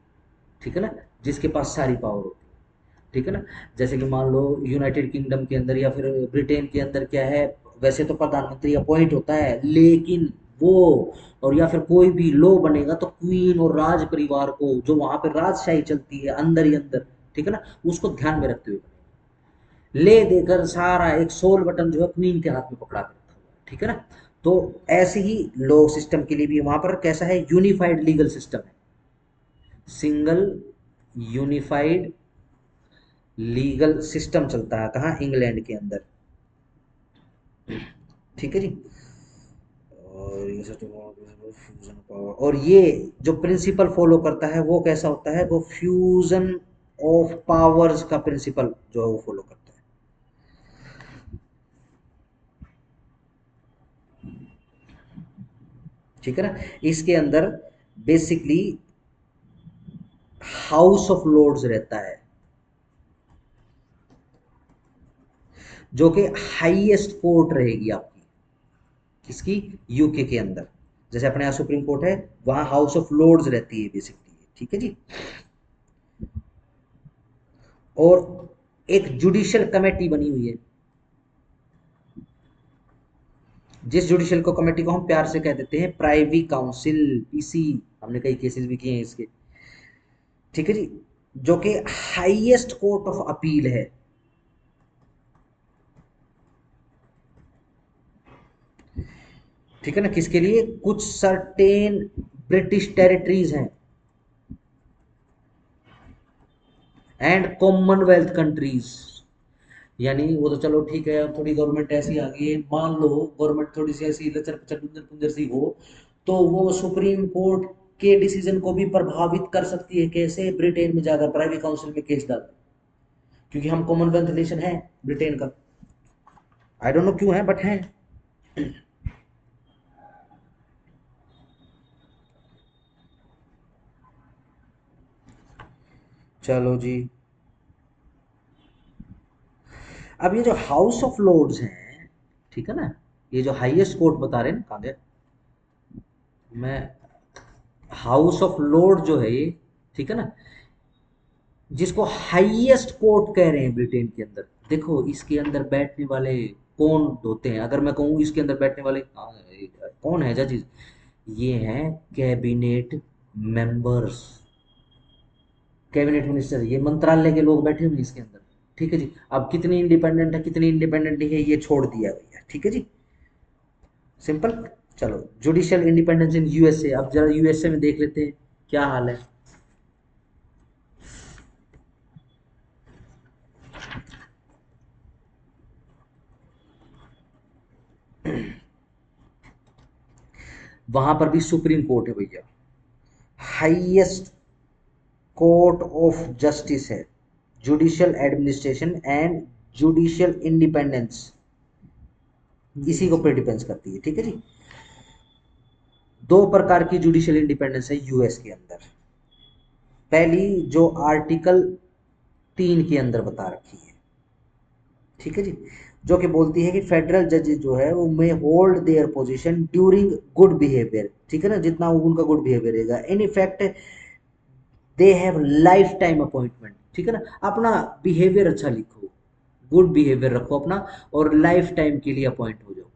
ठीक है ना, जिसके पास सारी पावर होती है, ठीक है ना। जैसे कि मान लो यूनाइटेड किंगडम के अंदर या फिर ब्रिटेन के अंदर क्या है, वैसे तो प्रधानमंत्री अपॉइंट होता है, लेकिन वो और या फिर कोई भी लॉ बनेगा तो क्वीन और राज परिवार को, जो वहां पे राजशाही चलती है अंदर ही अंदर, ठीक है ना, उसको ध्यान में रखते हुए ले देकर सारा एक सोल बटन जो है क्वीन के हाथ में पकड़ा कर रखा हुआ है, ठीक है ना। तो ऐसे ही लॉ सिस्टम के लिए भी वहां पर कैसा है, यूनिफाइड लीगल सिस्टम है, सिंगल यूनिफाइड लीगल सिस्टम चलता है, कहाँ? इंग्लैंड के अंदर, ठीक है जी। और ये फ्यूजन पावर, और ये जो प्रिंसिपल फॉलो करता है वो कैसा होता है, वो फ्यूजन ऑफ पावर्स का प्रिंसिपल जो है वो फॉलो करता है, ठीक है ना। इसके अंदर बेसिकली हाउस ऑफ लॉर्ड्स रहता है, जो कि हाईएस्ट कोर्ट रहेगी आपकी, किसकी? यूके के अंदर। जैसे अपने यहाँ सुप्रीम कोर्ट है, वहां हाउस ऑफ लॉर्ड्स रहती है बेसिकली, ठीक है जी। और एक जुडिशियल कमेटी बनी हुई है, जिस जुडिशियल को कमेटी को हम प्यार से कह देते हैं प्राइवी काउंसिल, पीसी। हमने कई केसेस भी किए हैं इसके, ठीक है जी। जो कि हाईएस्ट कोर्ट ऑफ अपील है, ठीक है ना। किसके लिए? कुछ सर्टेन ब्रिटिश टेरिटरीज हैं एंड कॉमनवेल्थ कंट्रीज। यानी वो तो चलो ठीक है, अब थोड़ी गवर्नमेंट ऐसी आ गई है, मान लो गवर्नमेंट थोड़ी सी ऐसी लचर पचर डुंजर पुंजर सी हो, तो वो सुप्रीम कोर्ट के डिसीजन को भी प्रभावित कर सकती है। कैसे? ब्रिटेन में जाकर प्राइवेट काउंसिल में केस डाल, क्योंकि हम कॉमनवेल्थ नेशन है ब्रिटेन का। आई डोंट नो क्यों है, बट है। चलो जी, अब ये जो हाउस ऑफ लॉर्ड्स हैं, ठीक है ना, ये जो हाईएस्ट कोर्ट बता रहे हैं ना, कहाँ गया मैं, हाउस ऑफ लॉर्ड जो है ये, ठीक है ना, जिसको हाईएस्ट कोर्ट कह रहे हैं ब्रिटेन के अंदर। देखो इसके अंदर बैठने वाले कौन होते हैं, अगर मैं कहूँ इसके अंदर बैठने वाले कौन है जजेस, ये हैं कैबिनेट मेंबर्स, कैबिनेट मिनिस्टर, ये मंत्रालय के लोग बैठे हुए हैं इसके अंदर, ठीक है जी। अब कितनी इंडिपेंडेंट है कितनी इंडिपेंडेंट नहीं है ये छोड़ दिया भैया, ठीक है जी, सिंपल। चलो, जुडिशियल इंडिपेंडेंस इन यूएसए, अब जरा यूएसए में देख लेते हैं क्या हाल है। वहां पर भी सुप्रीम कोर्ट है भैया, हाईएस्ट कोर्ट ऑफ जस्टिस है, judicial administration and judicial independence, इसी को डिपेंड्स करती है। ठीक है जी। दो प्रकार की जुडिशियल इंडिपेंडेंस है यूएस के अंदर। पहली जो आर्टिकल 3 के अंदर बता रखी है, ठीक है जी, जो कि बोलती है कि फेडरल जजेस जो है वो may hold their position during good behaviour, ठीक है ना, जितना उनका गुड बिहेवियर रहेगा, in effect they have lifetime appointment, ठीक है ना, अपना बिहेवियर अच्छा लिखो, गुड बिहेवियर रखो अपना, और लाइफ टाइम के लिए अपॉइंट हो जाओ।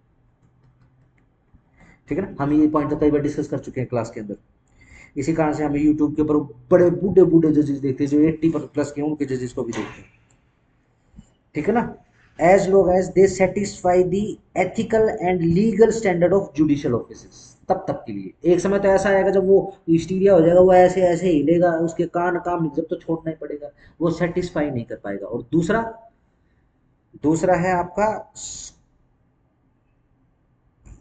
ठीक है ना, हम ये पॉइंट तो कई बार डिस्कस कर चुके हैं क्लास के अंदर। इसी कारण से हमें यूट्यूब के ऊपर बड़े बूढ़े बूढ़े जजेस देखते हैं जो 80+ के उनके जजेस को भी देखते हैं। ठीक है ना, as long as they satisfy the ethical and legal standard of judicial office, तब तक के लिए। एक समय तो ऐसा आएगा जब वो हिस्टीरिया हो जाएगा, वो ऐसे ऐसे हिलेगा, उसके कान काम नहीं, जब तो छोड़ना ही पड़ेगा, वो सेटिस्फाई नहीं कर पाएगा। और दूसरा दूसरा है आपका,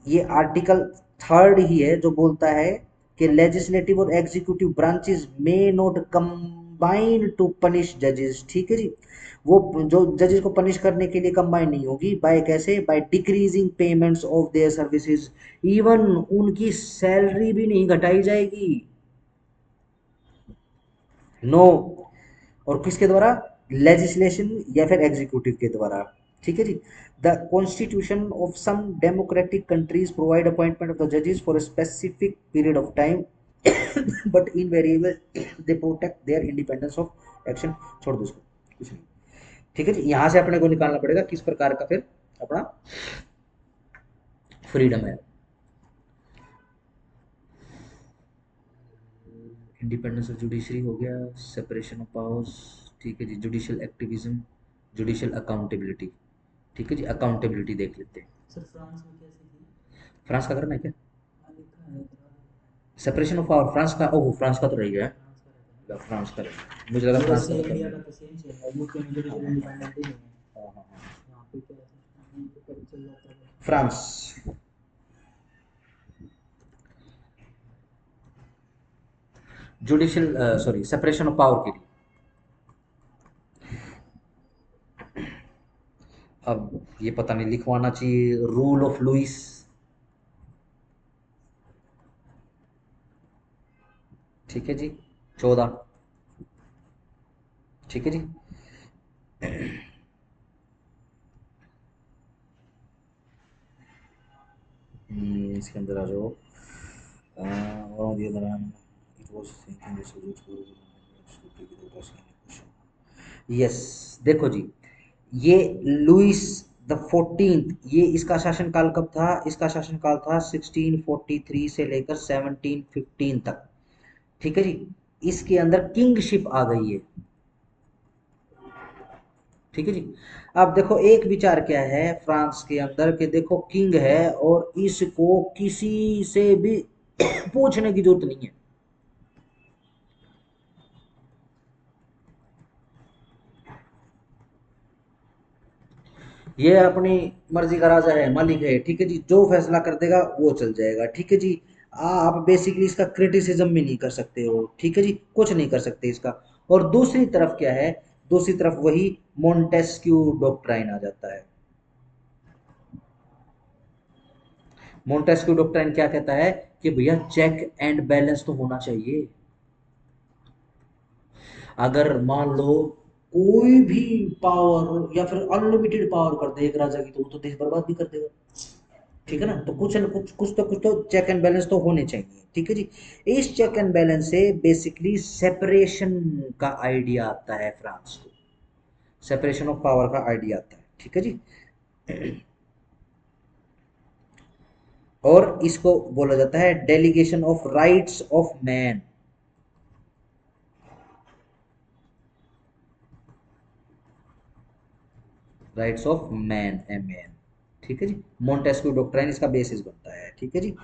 ये आर्टिकल 3 ही है जो बोलता है कि लेजिस्लेटिव और executive branches may not combine to punish जजेस। ठीक है जी, वो जो जजेस को पनिश करने के लिए कंबाइन नहीं होगी, बाय कैसे, by decreasing payments of their services, even उनकी सैलरी भी नहीं घटाई जाएगी, नो। और किसके द्वारा, लेजिस्लेशन या फिर एग्जीक्यूटिव के द्वारा। ठीक है जी। The constitution of some democratic countries provide appointment of the जजेस for a specific period of time but in variable they protect their independence of action. छोड़ दो इसको, कुछ नहीं। ठीक है जी, यहां से अपने को निकालना पड़ेगा किस प्रकार का फिर अपना फ्रीडम है। इंडिपेंडेंस ऑफ जुडिशरी हो गया, सेपरेशन ऑफ पावर्स, ठीक है जी, जुडिशियल एक्टिविज्म, जुडिशियल अकाउंटेबिलिटी। ठीक है जी, अकाउंटेबिलिटी देख लेते हैं। सर फ्रांस में कैसी थी? फ्रांस का करना है क्या, हाँ लिखा है इधर। सेपरेशन ऑफ पावर फ्रांस का, ओह फ्रांस का तो रह गया फ्रांस का रहता है फ्रांस का रहेगा। मुझे लगा ना, फ्रांस का जैसे तो करना इंडिया का है। तो सेम सेम है, यूके में जुडिशल हाँ इंडिपेंडेंट ही नहीं है। हाँ हाँ हाँ। यहाँ पे क्या सिस्टम है, तो पता चल जाता है। France, judicial sorry separation of power के लिए। अब ये पता नहीं लिखवाना चाहिए, रूल ऑफ लुइस, ठीक है जी, 14। ठीक है जी। इसके अंदर आ जाओ। यस, देखो जी, ये लुइस द 14th, ये इसका शासनकाल कब था, इसका शासनकाल था 1643 से लेकर 1715 तक। ठीक है जी, इसके अंदर किंगशिप आ गई है। ठीक है जी। अब देखो एक विचार क्या है फ्रांस के अंदर कि देखो किंग है और इसको किसी से भी पूछने की जरूरत नहीं है, ये अपनी मर्जी का राजा है, मालिक है। ठीक है जी, जो फैसला कर देगा वो चल जाएगा। ठीक है जी, आप बेसिकली इसका क्रिटिसिज्म भी नहीं कर सकते हो। ठीक है जी, कुछ नहीं कर सकते इसका। और दूसरी तरफ क्या है, दूसरी तरफ वही मोंटेस्क्यू डॉक्ट्राइन आ जाता है। मोंटेस्क्यू डॉक्ट्राइन क्या कहता है कि भैया चेक एंड बैलेंस तो होना चाहिए। अगर मान लो कोई भी पावर या फिर अनलिमिटेड पावर कर दे एक राजा की, तो वो तो देश बर्बाद भी कर देगा। ठीक है ना, तो कुछ न कुछ तो चेक एंड बैलेंस तो होने चाहिए। ठीक है जी, इस चेक एंड बैलेंस से बेसिकली सेपरेशन का आइडिया आता है फ्रांस को, सेपरेशन ऑफ पावर का आइडिया आता है। ठीक है जी, और इसको बोला जाता है delegation of rights of man, rights of man, M. ठीक है जी, मोंटेस्क्यू डॉक्ट्राइन इसका बेसिस बनता है। ठीक है जी।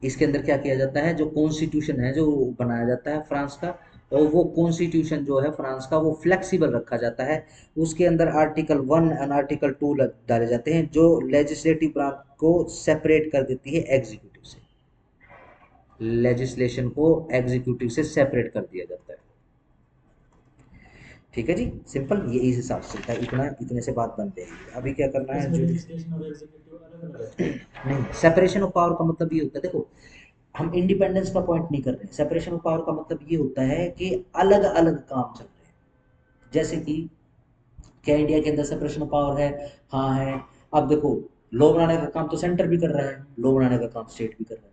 इसके अंदर क्या किया जाता है, जो कॉन्स्टिट्यूशन है जो बनाया जाता है फ्रांस का, और वो कॉन्स्टिट्यूशन जो है फ्रांस का वो फ्लेक्सिबल रखा जाता है। उसके अंदर आर्टिकल 1 एंड आर्टिकल 2 डाले जाते हैं जो लेजिस्लेटिव ब्रांच को सेपरेट कर देती है एग्जीक्यूटिव से। लेजिस्लेशन को एग्जीक्यूटिव से सेपरेट कर दिया जाता है। ठीक है जी, सिंपल ये इस हिसाब से था, इतना इतने से बात बन जाएगी। अभी क्या करना है, इसमें जो लेजिस्लेशन और एग्जीक्यूटिव अलग-अलग है। नहीं, सेपरेशन ऑफ पावर का मतलब ये होता है, देखो हम इंडिपेंडेंस का पॉइंट नहीं कर रहे हैं, सेपरेशन ऑफ पावर का मतलब ये होता है कि अलग अलग काम चल रहे हैं। जैसे कि क्या इंडिया के अंदर सेपरेशन ऑफ पावर है? हाँ है। अब देखो, लॉ बनाने का काम तो सेंटर भी कर रहा है, लॉ बनाने का काम स्टेट भी कर रहा है,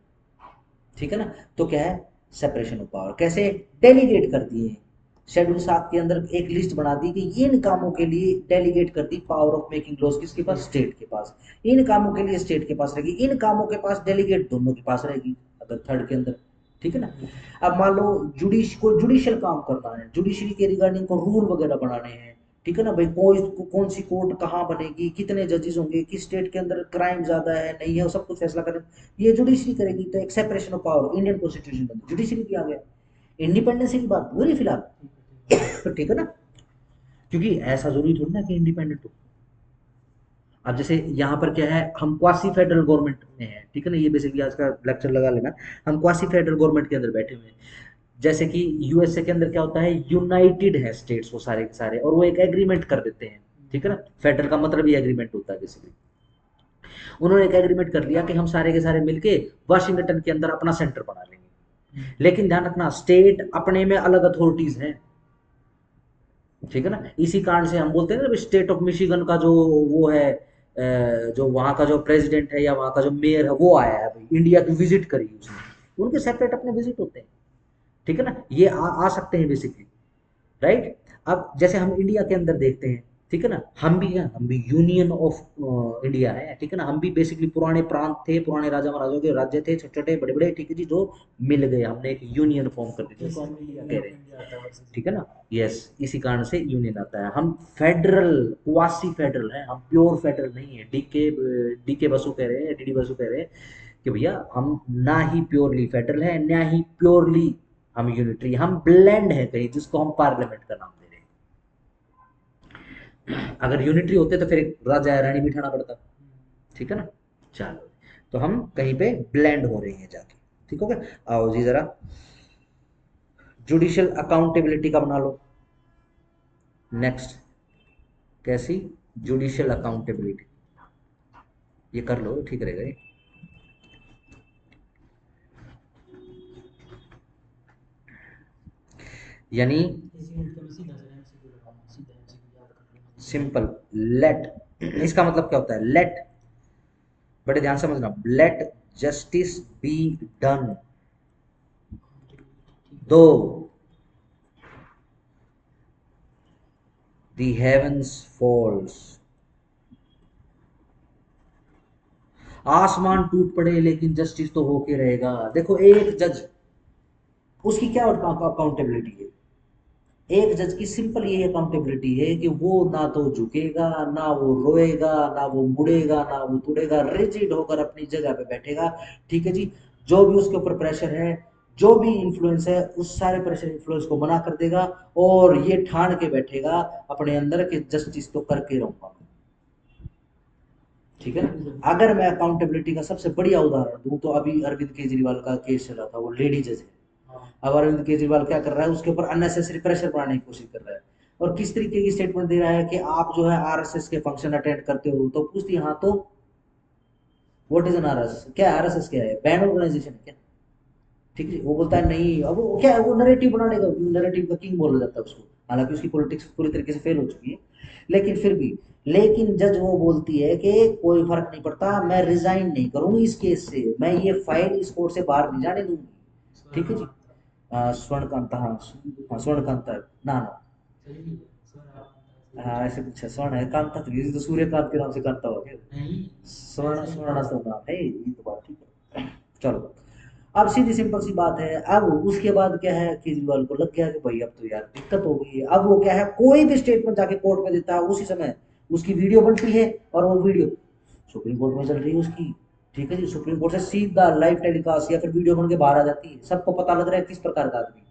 ठीक है ना। तो क्या है सेपरेशन ऑफ पावर, कैसे डेलीगेट कर दिए। शेड्यूल 7 के अंदर एक लिस्ट बना दी कि इन कामों के लिए डेलीगेट कर दी पावर ऑफ मेकिंग लॉज किसके पास, स्टेट के पास। इन कामों के लिए स्टेट के पास रहेगी, इन कामों के पास डेलीगेट दोनों के पास रहेगी, अगर थर्ड के अंदर, ठीक है ना। अब मान लो जुडिशियल काम करना है, जुडिशरी के रिगार्डिंग को रूल वगैरह बनाने हैं, ठीक है ना भाई, कौन सी कोर्ट कहाँ बनेगी, कितने जजेस होंगे, किस स्टेट के अंदर क्राइम ज्यादा है नहीं है, वो सब कुछ फैसला करें, ये जुडिशरी करेगी। तो एक separation of power Indian constitution में जुडिशरी भी आ गया। इंडिपेंडेंस की बात हो रही फिलहाल, ठीक है ना, क्योंकि ऐसा जरूरी थोड़ी ना कि इंडिपेंडेंट हो। अब जैसे यहाँ पर क्या है, हम क्वासी फेडरल गवर्नमेंट में है, ठीक है ना, ये बेसिकली आज का लेक्चर लगा लेना, हम क्वासी फेडरल गवर्नमेंट के अंदर बैठे हुए हैं। जैसे कि यूएसए के अंदर क्या होता है, यूनाइटेड है स्टेट्स वो सारे के सारे, और वो एक एग्रीमेंट कर देते हैं, ठीक है ना। फेडरल का मतलब ही एग्रीमेंट होता है बेसिकली। उन्होंने एक एग्रीमेंट कर लिया कि हम सारे के सारे मिलके वाशिंगटन के अंदर अपना सेंटर बना लेंगे, लेकिन ध्यान रखना स्टेट अपने में अलग अथॉरिटीज हैं, ठीक है ना। इसी कारण से हम बोलते हैं ना स्टेट ऑफ मिशिगन का जो वो है, जो वहाँ का जो प्रेसिडेंट है या वहाँ का जो मेयर है वो आया है भाई, इंडिया की विजिट करी उसने, उनके सेपरेट अपने विजिट होते हैं, ठीक है ना, ये आ सकते हैं बेसिकली, राइट। अब जैसे हम इंडिया के अंदर देखते हैं, ठीक है ना, हम भी यूनियन ऑफ इंडिया है, ठीक है ना, हम भी बेसिकली पुराने प्रांत थे, पुराने राजा महाराजाओं के राज्य थे, छोटे छोटे बड़े बड़े, ठीक है जी, जो मिल गए, हमने एक यूनियन फॉर्म कर दी, जिसको जैसे हम अभी इंडिया कह यूनियन रहे ऑफ हैं, इंडिया आता है वर्सेस ठीक है इंडिया। ना। यस, इसी कारण से यूनियन आता है। हम फेडरल क्वासी फेडरल है, हम प्योर फेडरल नहीं है। डीके बसु कह रहे हैं, डीडी बसु कह रहे हैं कि भैया हम ना ही प्योरली फेडरल है, ना ही प्योरली हम यूनिटरी, हम ब्लेंड है कहीं, जिसको हम पार्लियामेंट का नाम दे रहे हैं। अगर यूनिटरी होते तो फिर एक राजा या रानी बिठाना पड़ता, ठीक है ना। चलो, तो हम कहीं पे ब्लेंड हो रहे हैं जाके, ठीक हो गया। आओ जी जरा जुडिशियल अकाउंटेबिलिटी का बना लो नेक्स्ट। कैसी? जुडिशियल अकाउंटेबिलिटी, ये कर लो, ठीक रहेगा ये। यानी इसी उठ के मैं सीधा से एमसीक्यू लगाऊंगा, सीधा एमसीक्यू याद कर लूंगा जिससे आगे सिंपल लेट, इसका मतलब क्या होता है, लेट, बड़े ध्यान से समझना, let justice be done accountability, ठीक है। दो द हेवंस फॉल्स, आसमान टूट पड़े लेकिन जस्टिस तो होके रहेगा। देखो एक जज, उसकी क्या अकाउंटेबिलिटी है, एक जज की सिंपल ये अकाउंटेबिलिटी है कि वो ना तो झुकेगा, ना वो रोएगा, ना वो मुड़ेगा, ना वो तुड़ेगा, रिजिड होकर अपनी जगह पे बैठेगा, ठीक है जी। जो भी उसके ऊपर प्रेशर है, जो भी इन्फ्लुएंस है, उस सारे प्रेशर इन्फ्लुएंस को मना कर देगा, और ये ठान के बैठेगा अपने अंदर कि जस्टिस तो करके रहूंगा, ठीक है ना। अगर मैं अकाउंटेबिलिटी का सबसे बढ़िया उदाहरण दूं तो अभी अरविंद केजरीवाल का केस चला था, वो लेडी जज है। हाँ, अब अरविंद केजरीवाल क्या कर रहा है, उसके ऊपर अननेसेसरी प्रेशर बनाने की कोशिश कर रहा है, और किस तरीके की स्टेटमेंट दे रहा है कि आप जो है आरएसएस के फंक्शन अटेंड करते हो, तो पूछती हाँ तो व्हाट इज एन आरएसएस, क्या आरएसएस क्या है, बैंड ऑर्गेनाइजेशन है क्या, ठीक है। वो बोलता है नहीं, अब वो क्या है, वो नरेटिव बनाने का, नरेटिव का किंग बोला जाता है उसको, हालांकि उसकी पॉलिटिक्स पूरी तरीके से फेल हो चुकी है, लेकिन फिर भी, लेकिन जज वो बोलती है कि कोई फर्क नहीं पड़ता, मैं रिजाइन नहीं करूंगी इस केस से, मैं ये फाइल इस कोर्ट से बाहर नहीं जाने दूंगी, ठीक है जी। स्वर्णकांता, हाँ हाँ स्वर्णकांता, ना ना, सही है, सर आप सही हाँ है। ऐसे कुछ है, स्वर्ण है, कांता तो ये तो सूर्यकांत के नाम से कांता हो गया, नहीं, स्वर्ण ऐसा ही स्वर्ण है। तो नाम है, ये तो बात ठीक है। चलो, अब सीधी सिंपल सी बात है, अब उसके बाद क्या है, केजरीवाल को लग गया कि भाई अब तो यार दिक्कत हो गई है। अब वो क्या है, कोई भी स्टेटमेंट जाके कोर्ट में देता है, उसी समय उसकी वीडियो बनती है, और वो वीडियो सुप्रीम कोर्ट में चल रही है उसकी, ठीक है जी। सुप्रीम कोर्ट से सीधा लाइव टेलीकास्ट या फिर वीडियो बन के बाहर आ जाती है, सबको पता लग रहा है किस प्रकार का आदमी।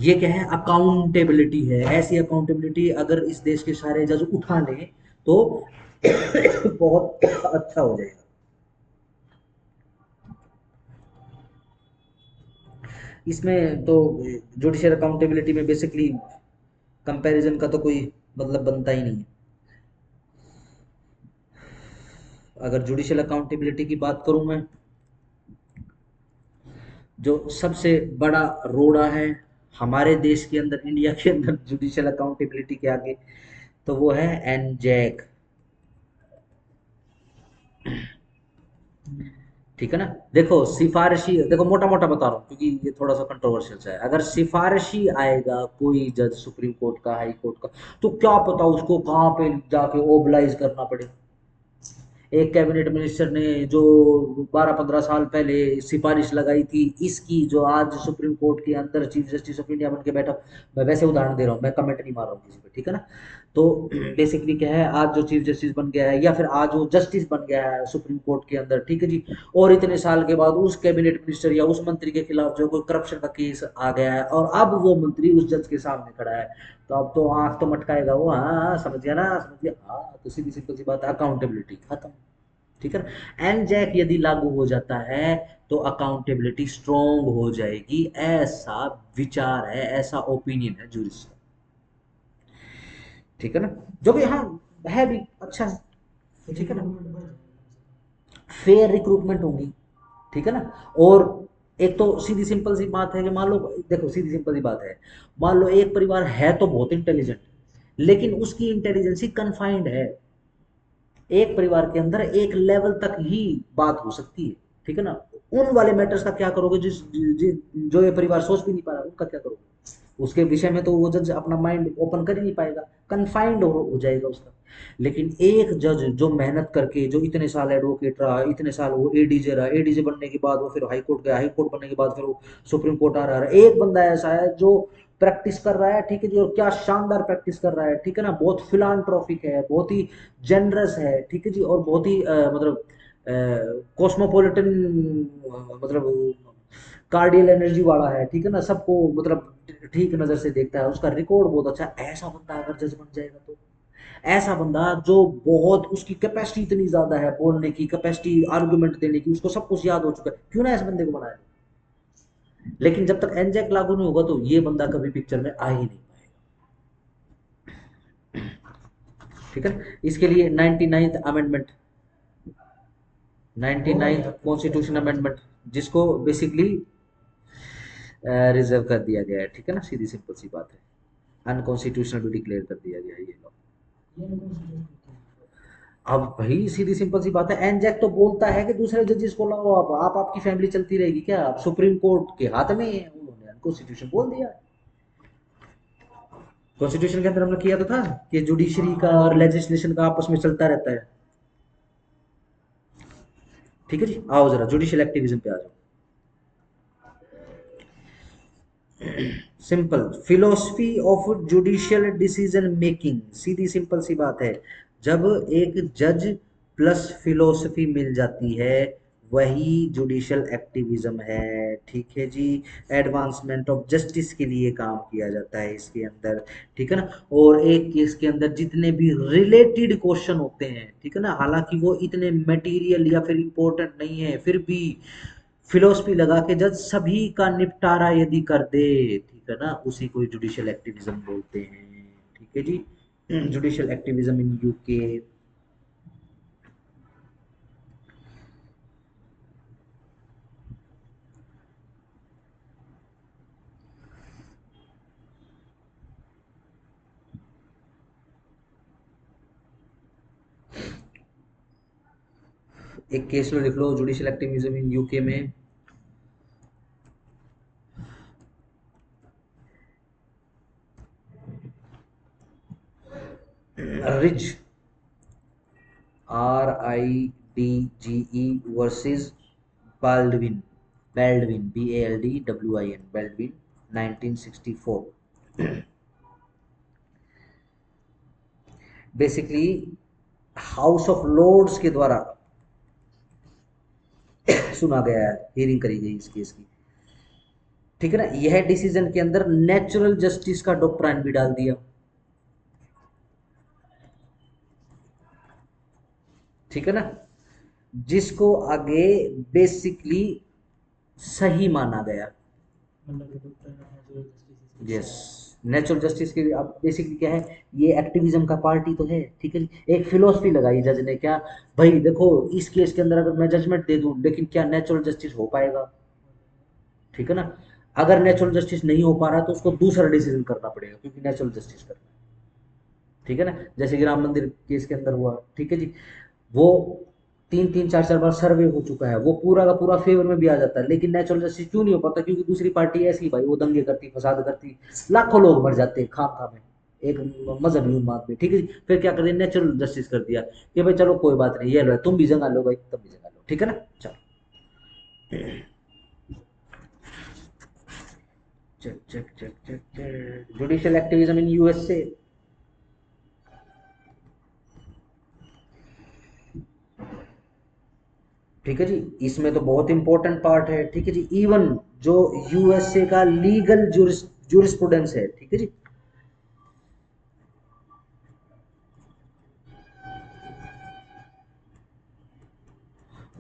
ये क्या है, अकाउंटेबिलिटी है। ऐसी अकाउंटेबिलिटी अगर इस देश के सारे जज उठा लें तो बहुत अच्छा हो जाएगा। इसमें तो जुडिशियल अकाउंटेबिलिटी में बेसिकली कंपैरिजन का तो कोई मतलब बनता ही नहीं है। अगर जुडिशियल अकाउंटेबिलिटी की बात करूं मैं, जो सबसे बड़ा रोड़ा है हमारे देश के अंदर, इंडिया के अंदर जुडिशियल अकाउंटेबिलिटी के आगे, तो वो है एनजैक। ठीक है ना। देखो सिफारिशी, देखो मोटा मोटा बता रहा हूँ क्योंकि ये थोड़ा सा कंट्रोवर्शियल है। अगर सिफारिशी आएगा कोई जज सुप्रीम कोर्ट का, हाई कोर्ट का, तो क्या पता उसको कहाँ पे जाके ओबलाइज करना पड़े। एक कैबिनेट मिनिस्टर ने जो 12-15 साल पहले सिफारिश लगाई थी इसकी, जो आज सुप्रीम कोर्ट के अंदर चीफ जस्टिस ऑफ इंडिया बन के बैठा, मैं वैसे उदाहरण दे रहा हूँ, मैं कमेंट नहीं मार रहा हूँ किसी पे, ठीक है ना। तो बेसिकली क्या है, आज जो चीफ जस्टिस बन गया है या फिर आज वो जस्टिस बन गया है सुप्रीम कोर्ट के अंदर, ठीक है जी, और इतने साल के बाद उस कैबिनेट मिनिस्टर या उस मंत्री के खिलाफ जो कोई करप्शन का केस आ गया है और अब वो मंत्री उस जज के सामने खड़ा है, तो अब तो आंख तो मटकाएगा वो, हाँ हाँ, समझ गया ना, समझ गया, हाँ, तो सीधी सिंपल सी बात है, अकाउंटेबिलिटी खत्म। ठीक है ना। एनजैक यदि लागू हो जाता है तो अकाउंटेबिलिटी स्ट्रोंग हो जाएगी, ऐसा विचार है, ऐसा ओपिनियन है जूरिस्ट का। ठीक है ना। जो कि हाँ है भी अच्छा है। फिर ठीक है ना। रिक्रूटमेंट बढ़ जाएगा कम से फेयर रिक्रूटमेंट होगी। ठीक है ना। और एक तो सीधी सिंपल सी बात है कि मान लो, देखो सीधी सिंपल सी बात है, मान लो एक परिवार है तो बहुत इंटेलिजेंट, लेकिन उसकी इंटेलिजेंसी कन्फाइंड है, एक परिवार के अंदर एक लेवल तक ही बात हो सकती है। ठीक है ना। उन वाले मैटर्स का क्या करोगे जो ये परिवार सोच भी नहीं पा रहा, उनका क्या करोगे, उसके विषय में तो वो जज अपना माइंड ओपन कर ही नहीं पाएगा, कन्फाइंड हो जाएगा उसका। लेकिन एक जज जो मेहनत करके, जो इतने साल एडवोकेट रहा, इतने साल वो एडीजे रहा, एडीजे बनने के बाद वो फिर हाई कोर्ट गया, हाई कोर्ट बनने के बाद फिर वो सुप्रीम कोर्ट आ रहा है, एक बंदा ऐसा है जो प्रैक्टिस कर रहा है, ठीक है जी, और क्या शानदार प्रैक्टिस कर रहा है, ठीक है ना, बहुत फिलांट्रोफिक है, बहुत ही जनरस है, ठीक है जी, और बहुत ही मतलब कॉस्मोपॉलिटन, मतलब कार्डियल एनर्जी वाला है, ठीक है ना, सबको मतलब ठीक नजर से देखता है, उसका रिकॉर्ड बहुत अच्छा है। ऐसा बंदा अगर जज बन जाएगा तो, ऐसा बंदा जो बहुत, उसकी कैपेसिटी इतनी ज्यादा है, बोलने की कैपेसिटी, आर्गुमेंट देने की, उसको सब कुछ याद हो चुका है, क्यों ना ऐसे बंदे को बनाया। लेकिन जब तक एनजैक लागू नहीं होगा तो ये बंदा कभी पिक्चर में आ ही नहीं पाएगा। ठीक है। इसके लिए 99th amendment, 99th constitution amendment, जिसको बेसिकली रिजर्व कर दिया गया है, ठीक है ना, सीधी सिंपल सी बात है, अनकॉन्स्टिट्यूशनल भी डिक्लेयर कर दिया गया है ये लॉ। ये अनकॉन्स्टिट्यूशनल क्यों है? अब भाई सीधी सिंपल सी बात है, एनजैक तो बोलता है कि दूसरे जजेस को लाओ, आप आपकी फैमिली चलती रहेगी क्या, आप सुप्रीम कोर्ट के हाथ में है, उन्होंने अनकॉन्स्टिट्यूशन बोल दिया। कॉन्स्टिट्यूशन के अंदर हमने किया तो था कि जुडिशरी का और लेजिस्लेशन का आपस में चलता रहता है। ठीक है जी, आओ जरा जुडिशियल एक्टिविज्म पे आ जाओ। Simple philosophy of judicial decision making, सीधी सिंपल सी बात है, जब एक जज प्लस फिलोसफी मिल जाती है वही जुडिशियल एक्टिविज्म है। ठीक है जी। एडवांसमेंट ऑफ जस्टिस के लिए काम किया जाता है इसके अंदर। ठीक है ना। और एक केस के अंदर जितने भी रिलेटेड क्वेश्चन होते हैं, ठीक है ना, हालांकि वो इतने मटेरियल या फिर इंपॉर्टेंट नहीं है, फिर भी फिलोसफी लगा के जज सभी का निपटारा यदि कर दे, ठीक है ना, उसी को जुडिशियल एक्टिविज्म बोलते हैं। ठीक है जी। Judicial activism in UK. एक केस लो लिख लो, जुडिशियल एक्टिविज्म इन यूके में, Ridge, RIDGE versus Baldwin, Baldwin, BALDWIN, Baldwin, 1964। Basically House of Lords के द्वारा सुना गया है, हियरिंग करी गई इस केस की। ठीक है ना। यह डिसीजन के अंदर नेचुरल जस्टिस का डॉक्ट्राइन भी डाल दिया। ठीक है ना। जिसको आगे बेसिकली सही माना गया। मतलब कि डॉक्टर नेचुरल जस्टिस इसके यस, खिलाफ। नेचुरल जस्टिस के अब बेसिकली क्या है, ये एक्टिविज्म का पार्ट ही तो है, ठीक है जी। एक फिलोसफी लगाई जज ने, क्या भाई देखो, इस केस के अंदर अगर मैं जजमेंट दे दूं, लेकिन क्या नेचुरल जस्टिस हो पाएगा, ठीक है ना। अगर नेचुरल जस्टिस नहीं हो पा रहा तो उसको दूसरा डिसीजन करना पड़ेगा, क्योंकि नेचुरल जस्टिस करना है, ठीक है ना। जैसे कि राम मंदिर केस के अंदर हुआ, ठीक है जी। वो तीन तीन चार चार बार सर्वे हो चुका है, वो पूरा का पूरा फेवर में भी आ जाता है, लेकिन नेचुरल जस्टिस क्यों नहीं हो पाता, क्योंकि दूसरी पार्टी ऐसी भाई, वो दंगे करती, फसाद करती, लाखों लोग मर जाते हैं खाम खा में, एक मजहबी उन्माद में, ठीक है जी। फिर क्या कर दिया, नेचुरल जस्टिस कर दिया कि भाई चलो कोई बात नहीं, ये लो तुम भी जंगा लो भाई, तुम भी जंगा लो, ठीक है ना। चलो, check check check check check, judicial activism in USA. ठीक है जी, इसमें तो बहुत इंपॉर्टेंट पार्ट है, ठीक है जी। इवन जो यूएसए का लीगल जूरिस्प्रूडेंस है, ठीक है जी,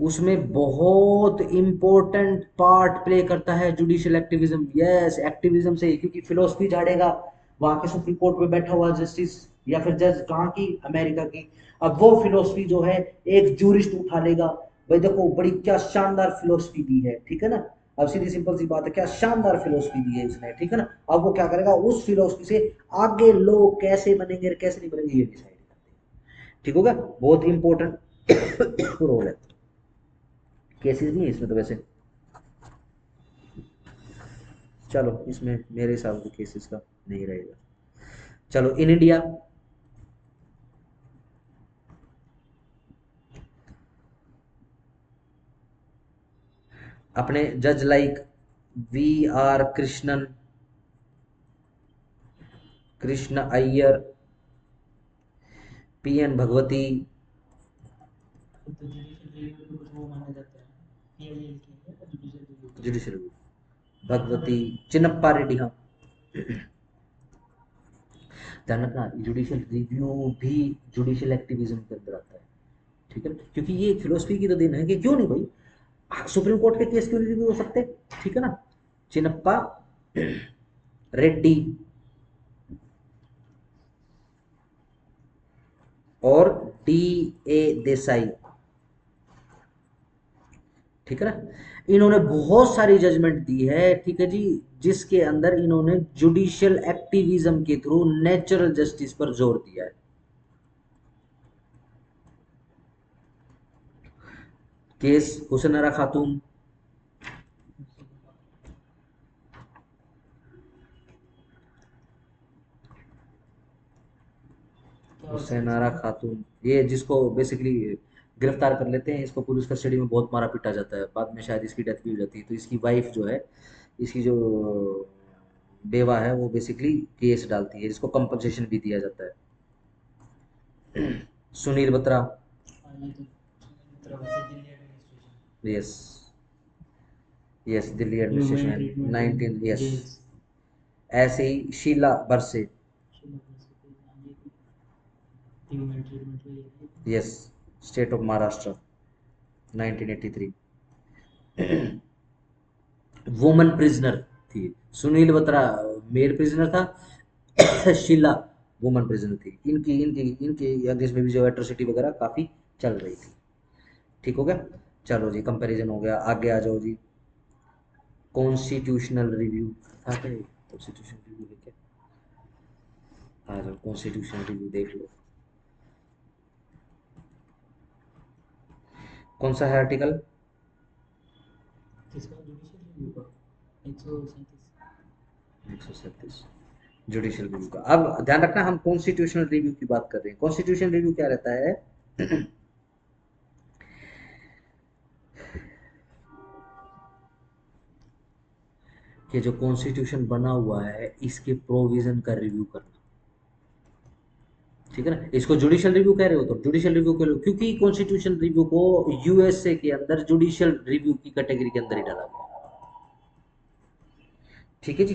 उसमें बहुत इंपॉर्टेंट पार्ट प्ले करता है जुडिशियल एक्टिविज्म। यस, एक्टिविज्म से ही, क्योंकि फिलोसफी झाड़ेगा वहां के सुप्रीम कोर्ट में बैठा हुआ जस्टिस या फिर जज, कहाँ की, अमेरिका की। अब वो फिलोसफी जो है एक जूरिस्ट उठा लेगा, भाई देखो बड़ी क्या शानदार फिलोसफी दी है, ठीक है ना। अब सीधी सिंपल सी बात है, क्या शानदार फिलोसफी दी है इसने, ठीक है ना। अब वो क्या करेगा, उस फिलोसफी से आगे लोग कैसे बनेंगे और कैसे नहीं बनेंगे, ये डिसाइड करते हैं, ठीक होगा। बहुत इंपॉर्टेंट रोल है। केसेस नहीं है इसमें तो वैसे, चलो इसमें मेरे हिसाब से केसेस का नहीं रहेगा। चलो, इन इंडिया, अपने जज like V R Krishnan, Krishna Iyer, P N Bhagwati, तो जुडिशियल रिव्यू पे कुछ वो माने जाते हैं, पीएलएल के लिए जुडिशियल रिव्यू के लिए। जुडिशियल भगवती, चिन्नप्पा रेड्डी, हाँ। ध्यान रखना, जुडिशियल रिव्यू भी जुडिशियल एक्टिविज्म के अंदर आता है, ठीक है, क्योंकि ये फिलोसफी की तो देन है कि क्यों नहीं भाई, सुप्रीम कोर्ट के केस क्यों नहीं रिव्यू हो सकते, ठीक है ना। चिन्नप्पा रेड्डी और डी ए देसाई, ठीक है ना। इन्होंने बहुत सारी जजमेंट दी है, ठीक है जी, जिसके अंदर इन्होंने जुडिशियल एक्टिविज्म के थ्रू नेचुरल जस्टिस पर जोर दिया है। केस हुसैन आरा खातून, क्या हुआ सर हुसैन आरा इसमें? खातून, ये जिसको बेसिकली गिरफ्तार कर लेते हैं, इसको पुलिस कस्टडी में बहुत मारा पीटा जाता है, बाद में शायद इसकी डेथ भी हो जाती है, तो इसकी वाइफ जो है, इसकी जो बेवा है, वो बेसिकली केस डालती है, जिसको कंपनसेशन भी दिया जाता है। सुनील बत्रा, हाँ ये तो मित्र वैसे Delhi administration, yes, yes Delhi human administration treatment in 19, yes. Jails. ऐसे ही शीला बरसे, ह्यूमन ट्रीटमेंट वही है। Yes, state of Maharashtra 1983। Woman prisoner थी, सुनील बत्रा मेल प्रिजनर था, शीला वुमन प्रिजनर थी। इनकी इनकी इनकी अगेंस्ट में भी जो एट्रोसिटी वगैरह काफ़ी चल रही थी, ठीक हो गया। चलो जी, कंपैरिजन हो गया, आगे आ जाओ जी। कॉन्स्टिट्यूशनल रिव्यू था क्या, कॉन्स्टिट्यूशनल रिव्यू है क्या, आ जाओ कॉन्स्टिट्यूशनल रिव्यू देख लो। कौन सा है आर्टिकल, किसका जुडिशियल रिव्यू का? 137। 137, जुडिशियल रिव्यू का। अब ध्यान रखना, हम कॉन्स्टिट्यूशनल रिव्यू की बात कर रहे हैं। कॉन्स्टिट्यूशनल रिव्यू क्या रहता है, कि जो कॉन्स्टिट्यूशन बना हुआ है, इसके प्रोविजन का रिव्यू करना, ठीक है ना। इसको जुडिशियल रिव्यू कह रहे हो, तो जुडिशियल रिव्यू कह लो, क्योंकि कॉन्स्टिट्यूशन रिव्यू को यूएसए के अंदर जुडिशियल रिव्यू की कैटेगरी के अंदर ही डाला गया, ठीक है जी।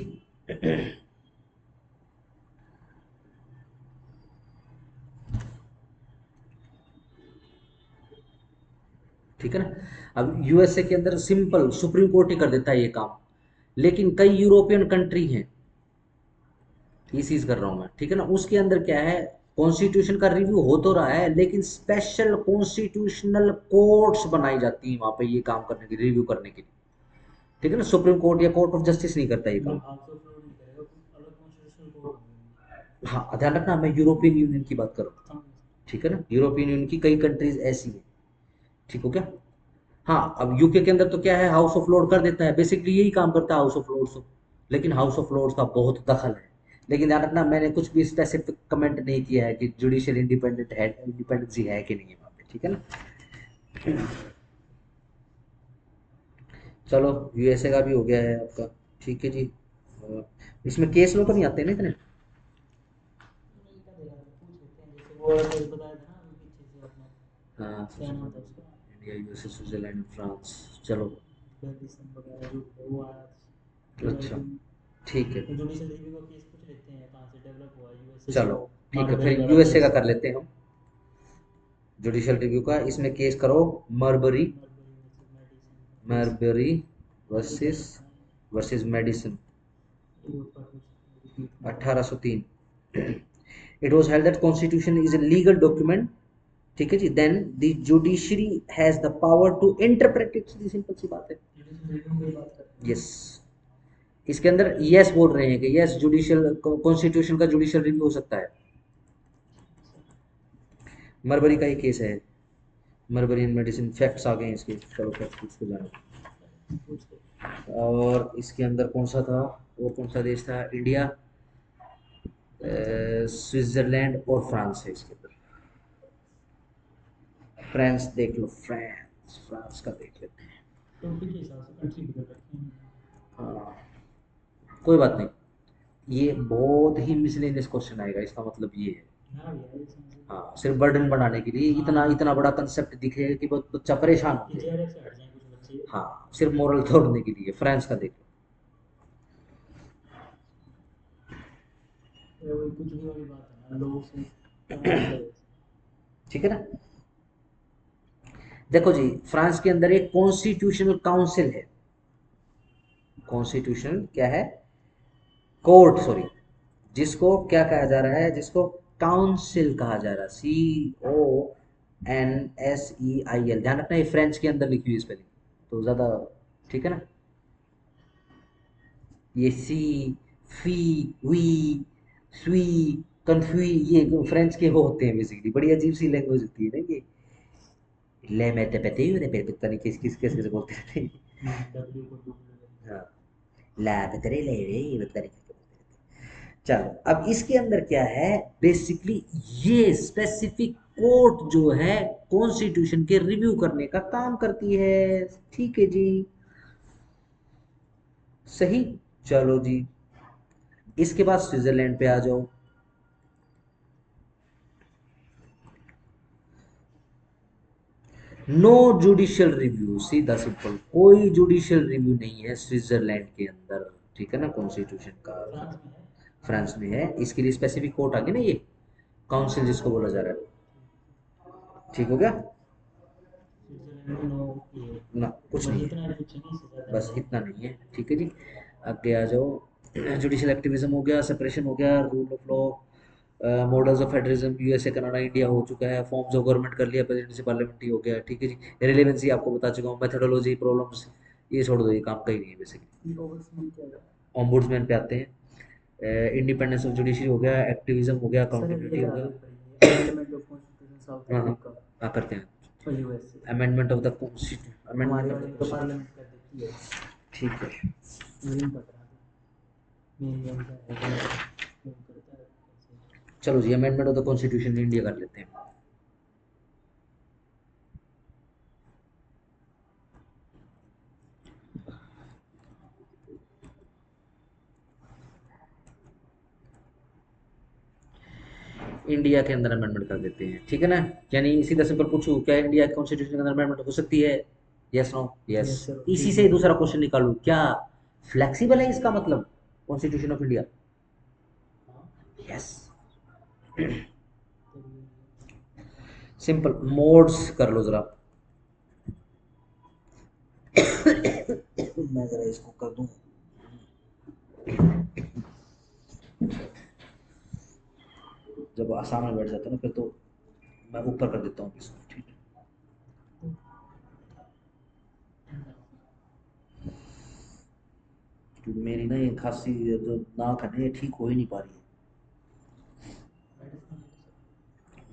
ठीक है ना। अब यूएसए के अंदर सिंपल सुप्रीम कोर्ट ही कर देता है ये काम, लेकिन कई यूरोपियन कंट्री हैं, ये चीज कर रहा हूं मैं, ठीक है ना, उसके अंदर क्या है, कॉन्स्टिट्यूशन का रिव्यू हो तो रहा है, लेकिन स्पेशल कॉन्स्टिट्यूशनल कोर्ट्स बनाई जाती है वहां पे ये काम करने के, रिव्यू करने के लिए, ठीक है ना, सुप्रीम कोर्ट या कोर्ट ऑफ जस्टिस नहीं करता ये काम। मतलब हाउस ऑफ लॉर्ड नहीं करेगा, कुछ अलग कॉन्स्टिट्यूशनल कोर्ट होंगे। हाँ ध्यान रखना, मैं यूरोपियन यूनियन की बात कर रहा हूँ, हाँ। ठीक है ना, यूरोपियन यूनियन की कई कंट्रीज ऐसी हैं, ठीक हो क्या। हाँ, अब यूके के अंदर तो क्या है, हाउस ऑफ लॉर्ड कर देता है, बेसिकली यही काम करता है हाउस ऑफ लॉर्ड्स तो, लेकिन हाउस ऑफ लॉर्ड्स का बहुत दखल है। लेकिन ध्यान रखना, मैंने कुछ भी स्पेसिफिक कमेंट नहीं किया है कि जुडिशियल इंडिपेंडेंट है, इंडिपेंडेंसी है कि नहीं है वहाँ पे, ठीक है ना। चलो, यूएसए का भी हो गया है आपका, ठीक है जी। इसमें केस लो तो नहीं आते ना इतने। नहीं का देखा था, पूछ लेते हैं, जैसे वो वाला केस बताया था ना अभी पीछे से आपने, हाँ, क्या सबसे नाम था पहले उसका, इंडिया, यूएसए, स्विट्जरलैंड, फ्रांस। चलो। बेल्जियम वगैरह जो वो आया, अच्छा, डेवलपिंग। ठीक है। तो जुडिशल रिव्यू का केस पूछ लेते हैं कहाँ से डेवलप हुआ यूएसए से, चलो, वो ठीक है, मार्बरी फिर वाला यूएसए का केस। कर लेते हैं हम, जुडिशियल रिव्यू का। इसमें केस करो, मरबरी, मार्बरी वर्सेस मेडिसिन का केस। मरबरी ये क्या वर्सेस लिखा है, वर्सेस मेडिसन, ये ऊपर कुछ रिपीट नहीं कर। 1803। It was held that constitution is a legal document, ठीक है जी, then the judiciary has the power to interpret it, सीधी सिंपल सी बात है। जुडिशल रिव्यू की बात करते हैं। यस, इसके अंदर यस बोल रहे हैं कि यस, जुडिशियल कॉन्स्टिट्यूशन का जुडिशियल रिव्यू हो सकता है। मरबरी का ही केस है, मरबरी एंड मेडिसिन, फैक्ट्स आ गए हैं इसके, चलो फैक्ट्स पूछ के जाना। पूछ ले। और इसके अंदर कौन सा था, और कौन सा देश था, इंडिया, स्विट्जरलैंड और फ्रांस है इसके अंदर। फ्रांस देख लो, फ्रांस, फ्रांस का देख लेते हैं। टॉपिक के हिसाब से कंट्री बदल रखी है। हाँ, कोई बात नहीं, ये बहुत ही मिसलेनियस क्वेश्चन आएगा, इसका मतलब ये है। हाँ भैया, ये समझ लो। हाँ, सिर्फ बर्डन बढ़ाने के लिए, इतना हाँ, इतना बड़ा कंसेप्ट दिखेगा कि बहुत बच्चा परेशान हो कि जाए। जेआरएफ से हट जाए कुछ बच्चे। हाँ, सिर्फ मोरल तोड़ने के लिए, फ्रांस का देख लो। ये वही कुछ भी वाली बात है ना, लोग से कहाँ मतलब है। ठीक है ना, देखो जी, फ्रांस के अंदर एक कॉन्स्टिट्यूशनल काउंसिल है, कॉन्स्टिट्यूशनल क्या है, कोर्ट, सॉरी, जिसको क्या कहा जा रहा है, जिसको काउंसिल कहा जा रहा है, CONSEIL, ध्यान रखना, ये फ्रेंच के अंदर लिखी हुई स्पेलिंग, तो ज्यादा, ठीक है ना, ये सी, फी, वी, स्वी, कन्फ्यूई, ये फ्रेंच के वो होते हैं, बेसिकली बड़ी अजीब सी लैंग्वेज होती है ना ये, ले मैं तो पता ही हूँ, पता नहीं किस किस कैसे बोलते रहते हैं। डब्ल्यू को डब्ल्यू। हाँ, ला पता नहीं, ले रे, ये पता नहीं क्या बोलते रहते हैं। चलो, अब इसके अंदर क्या है, बेसिकली ये स्पेसिफिक कोर्ट जो है कॉन्स्टिट्यूशन के रिव्यू करने का काम करती है, ठीक है जी, सही। चलो जी, इसके बाद स्विट्जरलैंड पे आ जाओ। नो जुडिशियल रिव्यू, सीधा सिंपल, कोई जुडिशियल रिव्यू नहीं है स्विट्जरलैंड के अंदर, ठीक है ना, कॉन्स्टिट्यूशन का। फ्रांस में है। फ्रांस में है, इसके लिए स्पेसिफिक कोर्ट आ गया ना, ये काउंसिल जिसको बोला जा रहा है, ठीक हो गया। स्विट्जरलैंड में नो, ये ना, कुछ बस नहीं इतना है, ही कुछ नहीं, इससे ज़्यादा बस नहीं है। इतना नहीं है, ठीक है जी। आगे आ जाओ, जुडिशियल एक्टिविज्म हो गया, सेपरेशन हो गया, rule of law, models of federalism, USA, Canada, India हो चुका है, फॉर्म्स ऑफ गवर्नमेंट कर लिया, प्रेसिडेंसी, पार्लियामेंट्री हो गया, ठीक है जी। रिलेवेंसी आपको बता चुका हूँ, मेथोडोलॉजी, प्रॉब्लम्स, ये छोड़ दो, ये काम का ही नहीं है बेसिकली। ये ओवरसीन क्या है। ऑम्बुड्समैन पे आते हैं, इंडिपेंडेंस ऑफ जुडिशरी हो गया, एक्टिविज्म हो गया, सर ये अकाउंटेबिलिटी हो करा गया। दो एक बार, ये अमेंडमेंट ऑफ कॉन्स्टिट्यूशन साउथ हाँ हाँ, अफ्रीका हाँ करते हैं। और USA. Amendment of the constitution, हमारे अमेंडमेंट ऑफ वाले द ने तो कॉन्स्टिट्यूशन, पार्लियामेंट कर देखी है, ठीक है। वही में पता मेन मेन क्या है, क्यों करता है कैसे। चलो जी, amendment of the constitution India कर लेते हैं। इंडिया के अंदर अमेंडमेंट कर देते हैं, ठीक है ना, यानी सीधा सिंपल पूछूं, क्या इंडिया के कॉन्स्टिट्यूशन के अंदर अमेंडमेंट हो सकती है, yes no, yes. Yes sir, इसी ठीक से है। दूसरा क्वेश्चन निकालू क्या, फ्लेक्सिबल है इसका मतलब कॉन्स्टिट्यूशन ऑफ इंडिया, हाँ, यस। तो सिंपल मोड्स कर लो जरा। मैं जरा इसको कर दूं, जब सामने बैठ जाता है ना फिर तो मैं ऊपर कर देता हूँ इसको, ठीक है। क्योंकि मेरी ना ये खांसी जो नाक है ना ये ठीक हो ही नहीं पा रही है।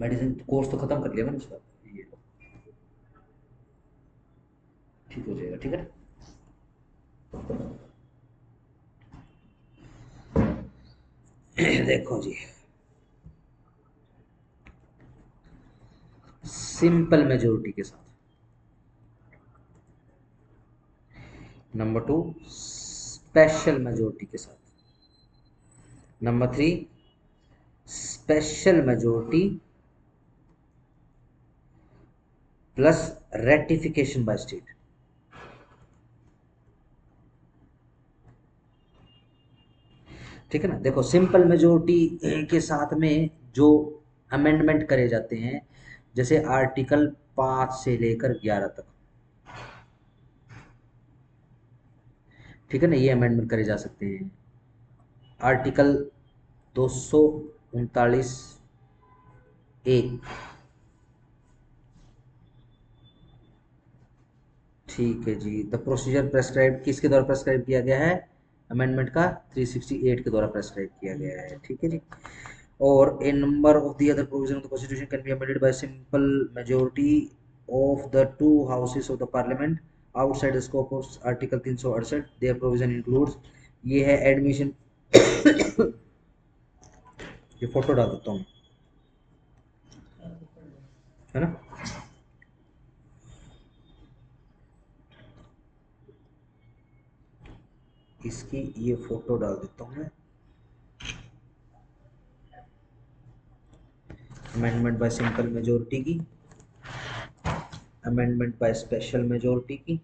मेडिसिन कोर्स तो खत्म कर लिया मैंने उसका, ये लो, ठीक हो जाएगा, ठीक है। देखो जी, सिंपल मेजोरिटी के साथ। नंबर 2 स्पेशल मेजोरिटी के साथ। Number 3 special majority plus ratification by state. ठीक है ना। देखो सिंपल मेजोरिटी के साथ में जो अमेंडमेंट करे जाते हैं, जैसे आर्टिकल 5 से लेकर 11 तक, ठीक है ना, ये अमेंडमेंट करे जा सकते हैं। आर्टिकल 239 ए, ठीक है जी। द प्रोसीजर प्रेस्क्राइब किसके द्वारा प्रेस्क्राइब किया गया है? अमेंडमेंट का 368 के द्वारा प्रेस्क्राइब किया गया है, ठीक है जी। और a number of the other provision of the constitution can be amended by simple majority of the two houses of the parliament outside the scope of article 368। Their provision includes, ये है admission ये photo डाल देता हूँ, है ना। इसकी ये फोटो डाल देता हूँ मैं, अमेंडमेंट बाय सिंपल मेजोरिटी की, अमेंडमेंट बाय स्पेशल मेजोरिटी की,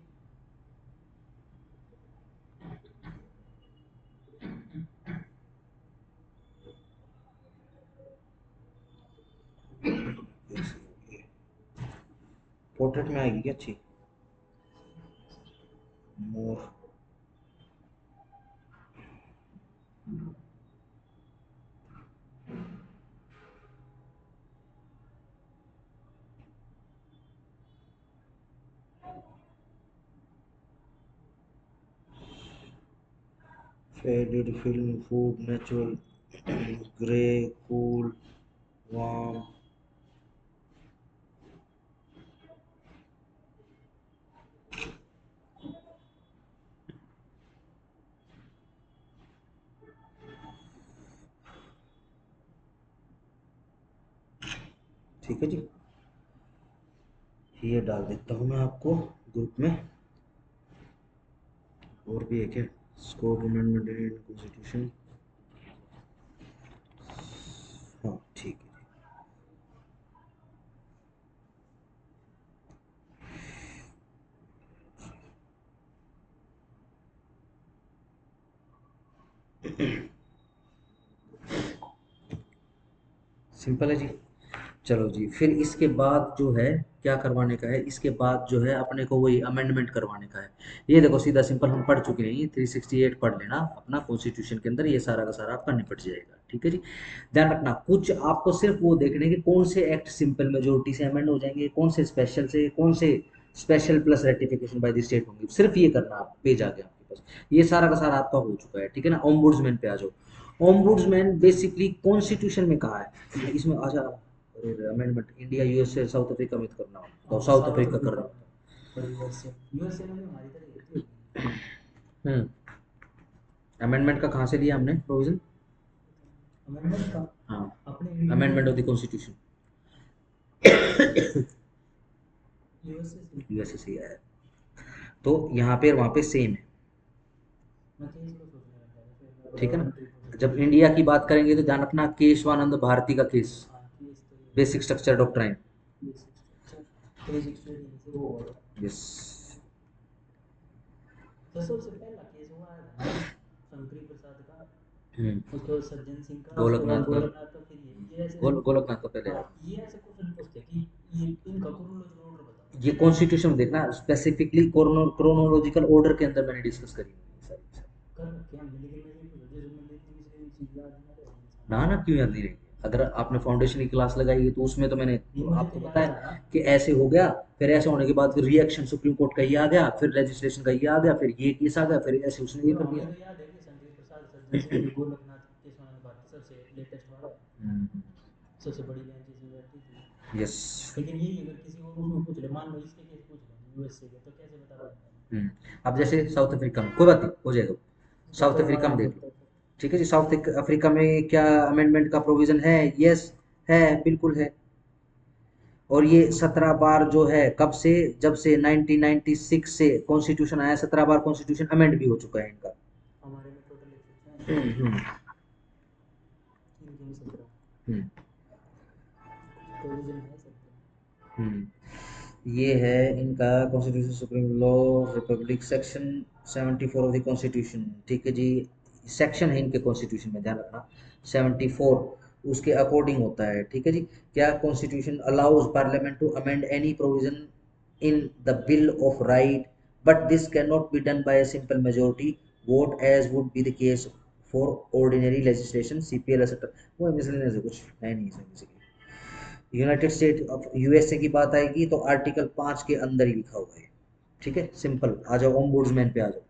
पोर्ट्रेट में आएगी क्या अच्छी? More faded film food natural grey cool warm, ठीक है जी। ये डाल देता हूँ मैं आपको ग्रुप में। और भी एक है स्कोप अमेंडमेंट इन कॉन्स्टिट्यूशन, हाँ ठीक है। सिंपल है जी। चलो जी, फिर इसके बाद जो है क्या करवाने का है, इसके बाद जो है अपने को वही अमेंडमेंट करवाने का है। ये देखो सीधा सिंपल हम पढ़ चुके हैं, ये 368 पढ़ लेना अपना कॉन्स्टिट्यूशन के अंदर, ये सारा का सारा आपका निपट जाएगा, ठीक है जी। ध्यान रखना कुछ आपको सिर्फ वो देखने के कौन से एक्ट सिंपल मेजोरिटी से अमेंड हो जाएंगे, कौन से स्पेशल से, कौन से special plus ratification by the state होंगे, सिर्फ ये करना। आप पेज आ गया आपके पास, ये सारा का सारा आपका हो चुका है, ठीक है ना। ओम्बुड्समैन पे आ जाओ। ओम्बुड्समैन बेसिकली कॉन्स्टिट्यूशन में कहा है, इसमें अच्छा amendment India USA south Africa में करना हो तो साउथ अफ्रीका कर रहा यूएसए में हमारी तरह ही होती है। हूँ। अमेंडमेंट का कहाँ से लिया हमने प्रोविजन? अमेंडमेंट का हाँ, अपने amendment of the constitution USA से आया है, तो यहाँ पे और वहाँ पे सेम है, मैं तो इसको सोचने लगा था फिर ठीक है ना। जब इंडिया की बात करेंगे तो ध्यान रखना केशवानंद भारती का केस, हाँ केस तो ये basic structure doctrine, basic structure basic structure से वो हुआ था। यस। तो सबसे पहला केस हुआ था ना शंकरी प्रसाद का, हम्म, उसके बाद सज्जन सिंह का, उसके बाद गोलकनाथ का, गोलकनाथ का, फिर ये ऐसे गोलकनाथ का पहले हाँ आया। ये ऐसे क्वेश्चन पूछते हैं कि ये इनका क्रोनोलॉजिकल ऑर्डर बताओ। ये कॉन्स्टिट्यूशन में देखना स्पेसिफिकली क्रोनोलॉजिकल ऑर्डर के अंदर मैंने डिस्कस करी है ये सारी चीज़ें। कर रखे हैं हमने, लेकिन मैं ये पूछ रहा हूँ, जैसे मैंने इतनी चीज़ याद ना रहे इंसान ना ना, क्यों याद नहीं रहेगी? अगर आपने फाउंडेशन की क्लास लगाई है तो उसमें तो मैंने नहीं, मुझे तो आपको याद बताया था। कि ऐसे हो गया, फिर ऐसे होने के बाद फिर रिएक्शन सुप्रीम कोर्ट का ये आ गया, फिर लेजिस्लेशन का ये आ गया, फिर ये केस आ गया, फिर ऐसे उसने ये वो कर हमें दिया। तो याद है कि संजय प्रसाद सर, जो गोलकनाथ केशवानंद भारती सबसे लेटेस्ट वाला सबसे बड़ी बेंच इसमें बैठी थी। यस। लेकिन यही अगर किसी और उसमें पूछ ले, मान लो इसके केस पूछ ले यूएसए के, तो कैसे बता पाएंगे हम? अब जैसे साउथ अफ्रीका में, कोई बात नहीं, हो जाएगा। तब साउथ तो हमारा अफ्रीका में हो देख लो। सकता है फिर। ठीक है जी, साउथ अफ्रीका में क्या अमेंडमेंट का प्रोविजन है? यस, है, बिल्कुल है। और ये 17 बार जो है, कब से? जब से 1996 से कॉन्स्टिट्यूशन आया, 17 बार कॉन्स्टिट्यूशन अमेंड भी हो चुका है इनका। हमारे में टोटल 106 है, हम्म। इनके में 17। हम्म। कुछ प्रोविजन है सबके। ये है इनका constitution, supreme law Republic, section 74 of the constitution. ठीक है जी, सेक्शन है इनके कॉन्स्टिट्यूशन में, ध्यान रखना। 74 उसके अकॉर्डिंग होता है। ठीक है जी, क्या constitution allows parliament to amend any provision in the bill of right, but this can not be done by a simple majority vote as would be the case for ordinary legislation, CPL etcetera. वो miscellaneous है, कुछ है नहीं इसमें basically. United State of USA की बात आएगी तो आर्टिकल 5 के अंदर ही लिखा हुआ है। ठीक है, सिंपल। आ जाओ ओम्बुड्समैन पे आ जाओ।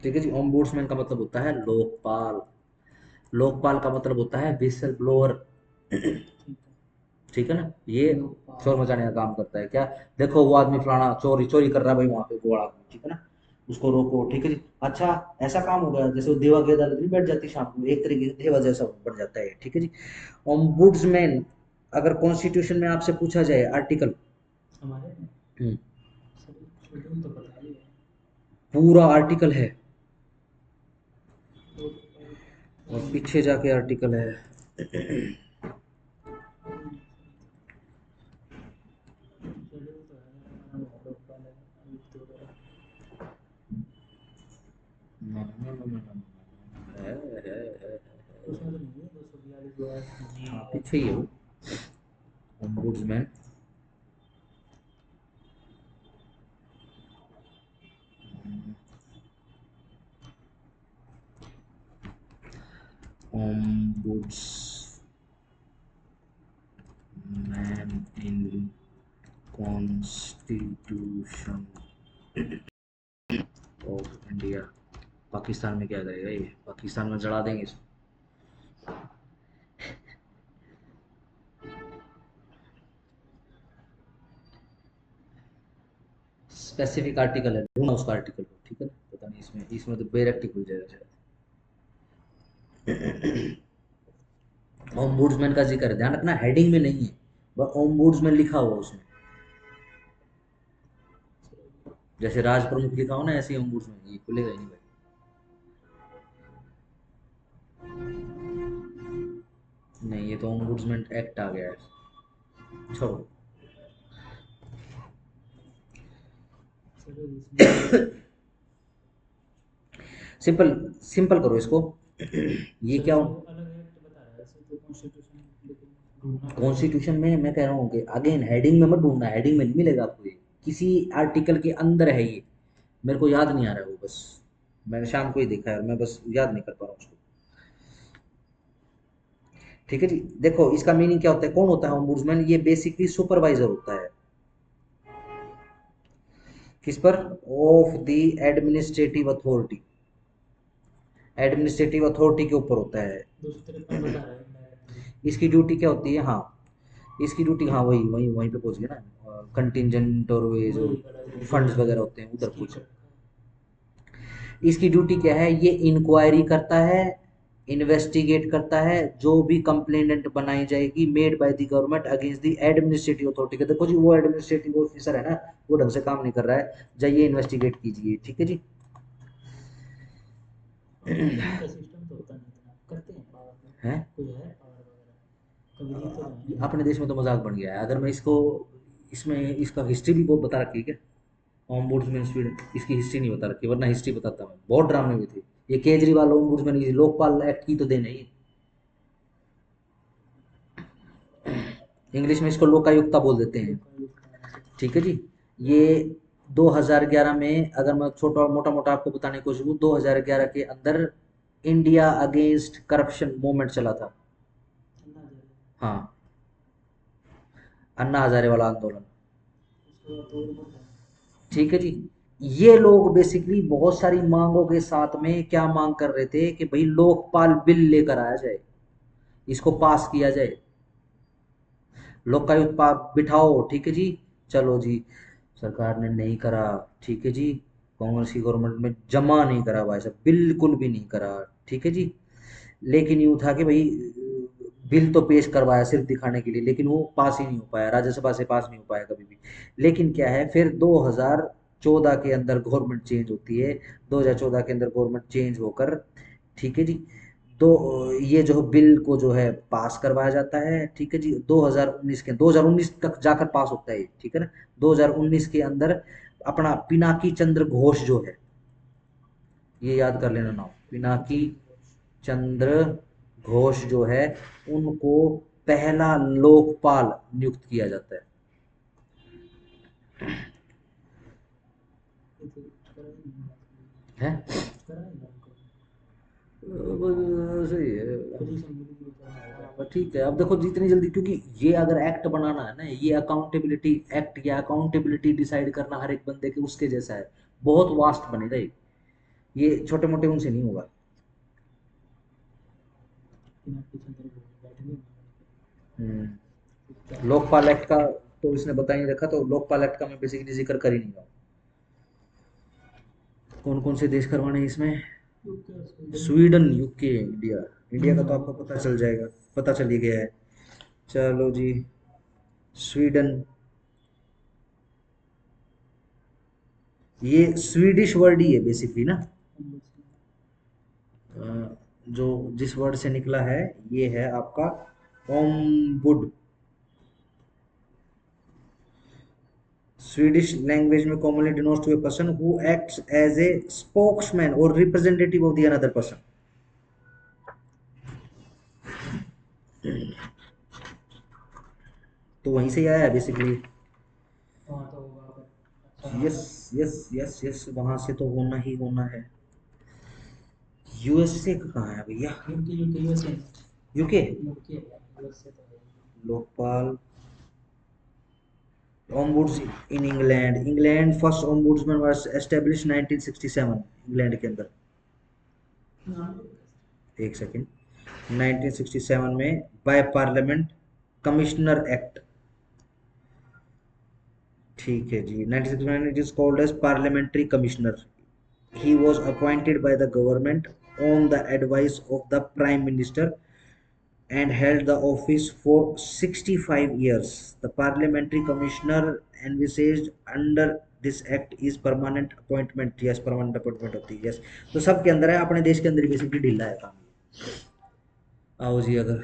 ठीक है जी, ओम्बुड्समैन का मतलब होता है लोकपाल। लोकपाल का मतलब होता है विसल ब्लोअर। ठीक है। ठीक है ना, ये लोकपाल। शोर मचाने का काम करता है। क्या? देखो वो आदमी फलाना चोरी चोरी कर रहा है भाई, वहां पे वो आदमी, ठीक है ना, उसको रोको। ठीक है जी। अच्छा, ऐसा काम हो गया जैसे वो देवा की अदालत नहीं बैठ जाती शाम को, एक तरीके से देवा जैसा बन जाता है। ठीक है जी। ओम्बुड्समैन, अगर कॉन्स्टिट्यूशन में आपसे पूछा जाए आर्टिकल, हमारे में सर शेड्यूल तो पता ही है। पूरा आर्टिकल है, लोकपाल और पीछे जाके आर्टिकल है। शेड्यूल तो है हमारा में, लोकपाल है, आयुक्त वगैरह। है। उसमें तो नहीं है 242 जी हाँ, एच पीछे ही है जी। वो, ombudsman. Ombudsman in constitution of India. Pakistan में क्या करेगा ये? पाकिस्तान में जला देंगे इसको। स्पेसिफिक आर्टिकल है, ढूंढना उसका आर्टिकल को। ठीक है ना, पता नहीं इसमें, इसमें तो बेरेक्टिव खुल जाएगा शायद। ओम्बुड्समैन का जिक्र है, ध्यान रखना, हेडिंग में नहीं है, वह ओम्बुड्समैन लिखा हुआ उसमें। जैसे राज प्रमुख लिखा हो ना, ऐसे ही ओम्बुड्समैन, ये खुलेगा ही नहीं भाई। नहीं, ये तो ओम्बुड्समैन एक्ट आ गया है, छोड़ो। चलो इसमें तो सिंपल, सिंपल करो इसको। ये सर क्या? इसमें वो अलग एक्ट बता रहा है ऐसे तो कॉन्स्टिट्यूशन, लेकिन ढूंढना पड़ेगा वो। कॉन्स्टिट्यूशन में मैं कह रहा हूँ कि अगेन हेडिंग में मत ढूंढना, हेडिंग में नहीं मिलेगा आपको ये, किसी आर्टिकल के अंदर है ये। मेरे को याद नहीं आ रहा है वो, बस मैंने शाम को ही देखा है और मैं बस याद नहीं कर पा रहा हूँ उसको। ठीक है जी, देखो इसका मीनिंग क्या होता है, कौन होता है ओम्बुड्समैन? ये बेसिकली सुपरवाइजर होता है, किस पर? Of the administrative authority. Administrative authority के ऊपर होता है। 253 बता रहा है इनडायरेक्टली। इसकी ड्यूटी क्या होती है? हाँ, इसकी ड्यूटी, हाँ वही वही वहीं पे पहुंच गया ना, कंटिजेंट और वे जो वही वाला जो फंड्स है वगैरह होते हैं उधर इसकी पहुंच। कट। इसकी ड्यूटी क्या है? ये इंक्वायरी करता है, इन्वेस्टिगेट करता है, जो भी कंप्लेनेंट बनाई जाएगी made by the government against the administrative authority. देखो जी, वो एडमिनिस्ट्रेटिव ऑफिसर है ना, वो ढंग से काम नहीं कर रहा है, जाइए इन्वेस्टिगेट कीजिए। ठीक है जी। हमारे में इनका सिस्टम तो होता नहीं इतना करते हैं पावर में। है, कोई है पावर वगैरह? कभी जीते तो है नहीं अपने हमारे देश में। में तो मजाक बन गया है। अगर मैं इसको, इसमें इसका हिस्ट्री भी बहुत बता रखी है क्या? ओम्बुड्समैन स्वीडन, इसकी हिस्ट्री नहीं बता रखी, वरना हिस्ट्री बताता मैं, बहुत ड्रामे हुए थे। ये केजरीवाल ओम्बुड्समैन, लोकपाल एक्ट की तो देन है ये। इंग्लिश में इसको लोकायुक्ता बोल देते हैं। ठीक है जी। ये 2011 में, अगर मैं छोटा मोटा मोटा आपको बताने की कोशिश करूँ, 2011 के अंदर इंडिया अगेंस्ट करप्शन मूवमेंट चला था। हाँ, अन्ना हजारे वाला आंदोलन। ठीक है जी। ये लोग बेसिकली बहुत सारी मांगों के साथ में क्या मांग कर रहे थे कि भाई लोकपाल बिल लेकर आया जाए, इसको पास किया जाए, लोकायुक्त बिठाओ। ठीक है जी। चलो जी, सरकार ने नहीं करा। ठीक है जी। कांग्रेस की गवर्नमेंट में जमा नहीं करा भाई साहब, बिल्कुल भी नहीं करा। ठीक है जी। लेकिन यूँ था कि भाई बिल तो पेश करवाया सिर्फ दिखाने के लिए, लेकिन वो पास ही नहीं हो पाया, राज्यसभा से पास नहीं हो पाया कभी भी। लेकिन क्या है, फिर 2014 के अंदर गवर्नमेंट चेंज होती है। 2014 के अंदर गवर्नमेंट चेंज होकर, ठीक है जी, तो ये जो बिल को जो है पास करवाया जाता है। ठीक है जी। 2019 तक जाकर पास होता है, ठीक है ना। 2019 के अंदर अपना पिनाकी चंद्र घोष जो है, ये याद कर लेना नाम, पिनाकी चंद्र घोष जो है, उनको पहला लोकपाल नियुक्त किया जाता है। सही है। हाँ, ठीक है। अब देखो जितनी जल्दी, क्योंकि ये अगर एक्ट बनाना है ना, ये अकाउंटेबिलिटी एक्ट या अकाउंटेबिलिटी डिसाइड करना हर एक बंदे के उसके जैसा है, बहुत वास्ट बनेगा ये छोटे मोटे उनसे नहीं होगा। लोकपाल एक्ट का तो इसने बता ही नहीं रखा, तो लोकपाल एक्ट का मैं बेसिकली जिक्र कर ही नहीं रहा। कौन कौन से देश करवाने हैं इसमें? Sweden, UK, India. इंडिया का तो आपको पता चल जाएगा, पता चल ही गया है। चलो जी। स्वीडन, ये स्वीडिश वर्ड ही है बेसिकली ना। जो जिस वर्ड से निकला है, ये है आपका ओम्बुड। स्वीडिश लैंग्वेज में commonly denotes to a person who acts as a spokesman or representative of the another person. तो वहीं से ही आया है basically. Yes yes yes yes, वहां से तो होना ही होना है। यूएसए का कहाँ है भैया? UK. Lokpal ombuds in England first ombudsman was established 1967 England के अंदर। एक सेकेंड। 1967 में बाय पार्लियामेंट कमिश्नर एक्ट। ठीक है जी। 1969 it is called as parliamentary commissioner. He was appointed by the government on the advice of the prime minister and held the office for 65 years. The parliamentary commissioner envisaged under this act is permanent appointment। yes, permanent appointment होती है। yes, तो सबके अंदर है, अपने देश के अंदर बेसिकली ढीला है काम। आओ जी। अगर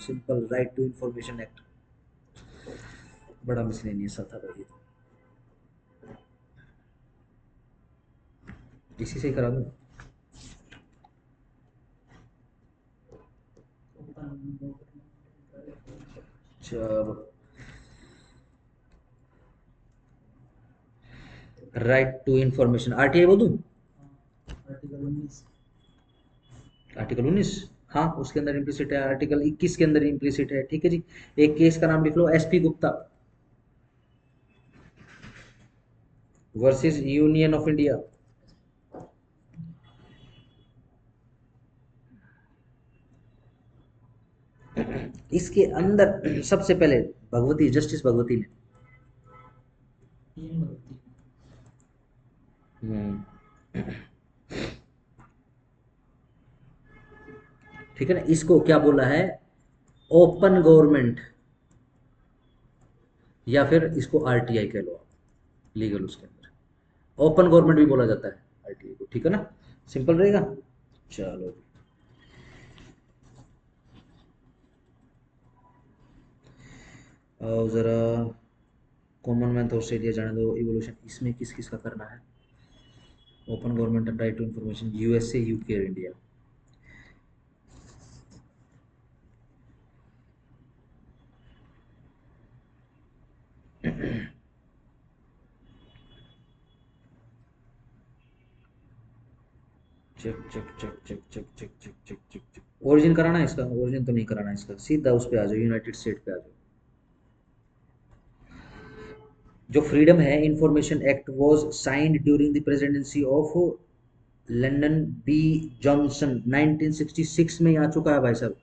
simple right to information act, बड़ा मिसलेनियस सा था भाई ये तो। इसी से ही करा दूं। चलो, राइट टू इंफॉर्मेशन आरटीआई बोल दूं। आर्टिकल 19, हाँ उसके अंदर इम्प्लिसिट है। आर्टिकल 21 के अंदर इम्प्लिसिट है। ठीक है जी। एक केस का नाम लिख लो, SP Gupta versus Union of India. इसके अंदर सबसे पहले भगवती, जस्टिस भगवती ने, ठीक है ना, इसको क्या बोला है, ओपन गवर्नमेंट, या फिर इसको आरटीआई कह लो आप, लीगल उसके अंदर ओपन गवर्नमेंट भी बोला जाता है आरटीआई को। ठीक है ना, सिंपल रहेगा। चलो, और जरा कॉमनवेल्थ ऑस्ट्रेलिया जाने दो। इवोल्यूशन इसमें किस किस का करना है? Open government and right to information, USA, UK और India. Check check check check check check check check check check origin कराना है इसका, ओरिजिन तो नहीं कराना है इसका, सीधा उस पे आ जाओ, यूनाइटेड स्टेट पे आ जाओ। जो फ्रीडम है information act was signed during the presidency of Lyndon B Johnson, 1966 में ही आ चुका है भाई साहब,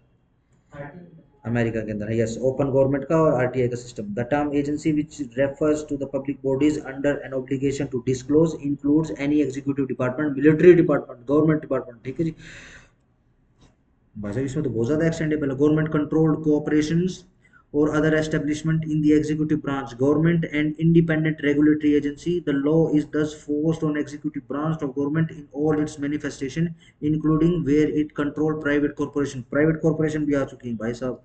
अमेरिका के अंदर। यस, ओपन गवर्नमेंट का और आरटीआई का system. The term agency which refers to the public bodies under an obligation to disclose includes any executive department, military department, government department, ठीक है जी। भाई साहब इसमें तो बहुत ज्यादा एक्सटेंडेबल है। Government controlled cooperations or other establishment in the executive branch, government and independent regulatory agency. The law is thus forced on executive branch of government in all its manifestation, including where it control private corporation। private corporation भी आ चुकी हैं भाई साहब।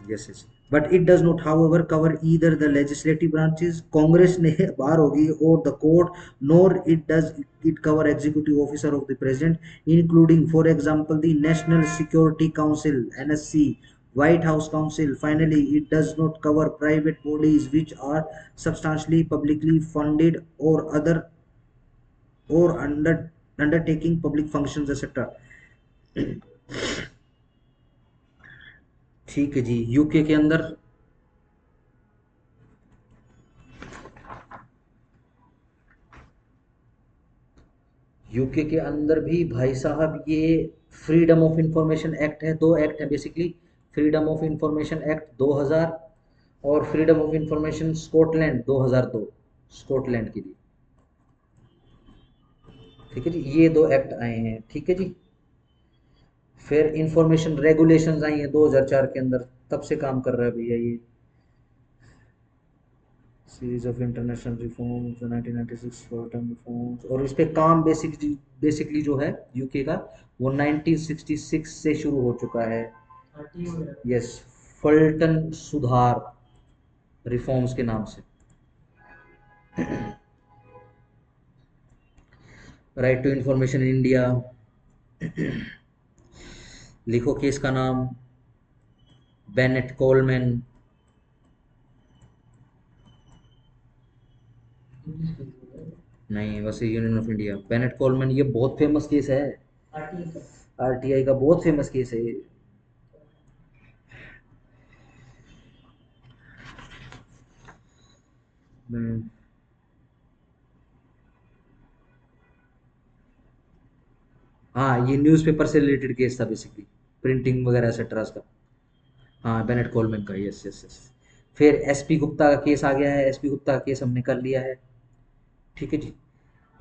yes yes, but it does not however cover either the legislative branches, Congress ने बाहर होगी, or the court, nor it does it cover executive officer of the president, including for example the National Security Council NSC, White House Council. Finally, it does not cover private bodies which are substantially publicly funded or other or undertaking public functions etc। ठीक है जी। UK के अंदर UK के अंदर भी भाई साहब ये फ्रीडम ऑफ इंफॉर्मेशन एक्ट है, दो एक्ट है basically, freedom of information act 2000 और freedom of information Scotland 2002, Scotland के लिए, ठीक है जी। ये दो एक्ट आए हैं, ठीक है जी। फिर इंफॉर्मेशन रेगुलेशंस आई हैं 2004 के अंदर, तब से काम कर रहा है भैया ये। Series of international reforms 1996 fourteen reforms, और इस पे काम बेसिकली जो है यूके का, वो 1966 से शुरू हो चुका है। यस, फल्टन सुधार रिफॉर्म्स के नाम से। Right to information in India, लिखो केस का नाम बेनेट कोलमैन। नहीं, वैसे union of India, Bennett Coleman, ये बहुत फेमस केस है, आरटीआई का बहुत फेमस केस है ये। हम्म, हाँ, ये न्यूज़पेपर से रिलेटेड केस था बेसिकली, प्रिंटिंग वगैरह एक्सेट्रा का। हाँ, बेनेट कोलमैन का, यस यस यस। फिर एसपी गुप्ता का केस आ गया है, एसपी गुप्ता का केस हमने कर लिया है, ठीक है जी।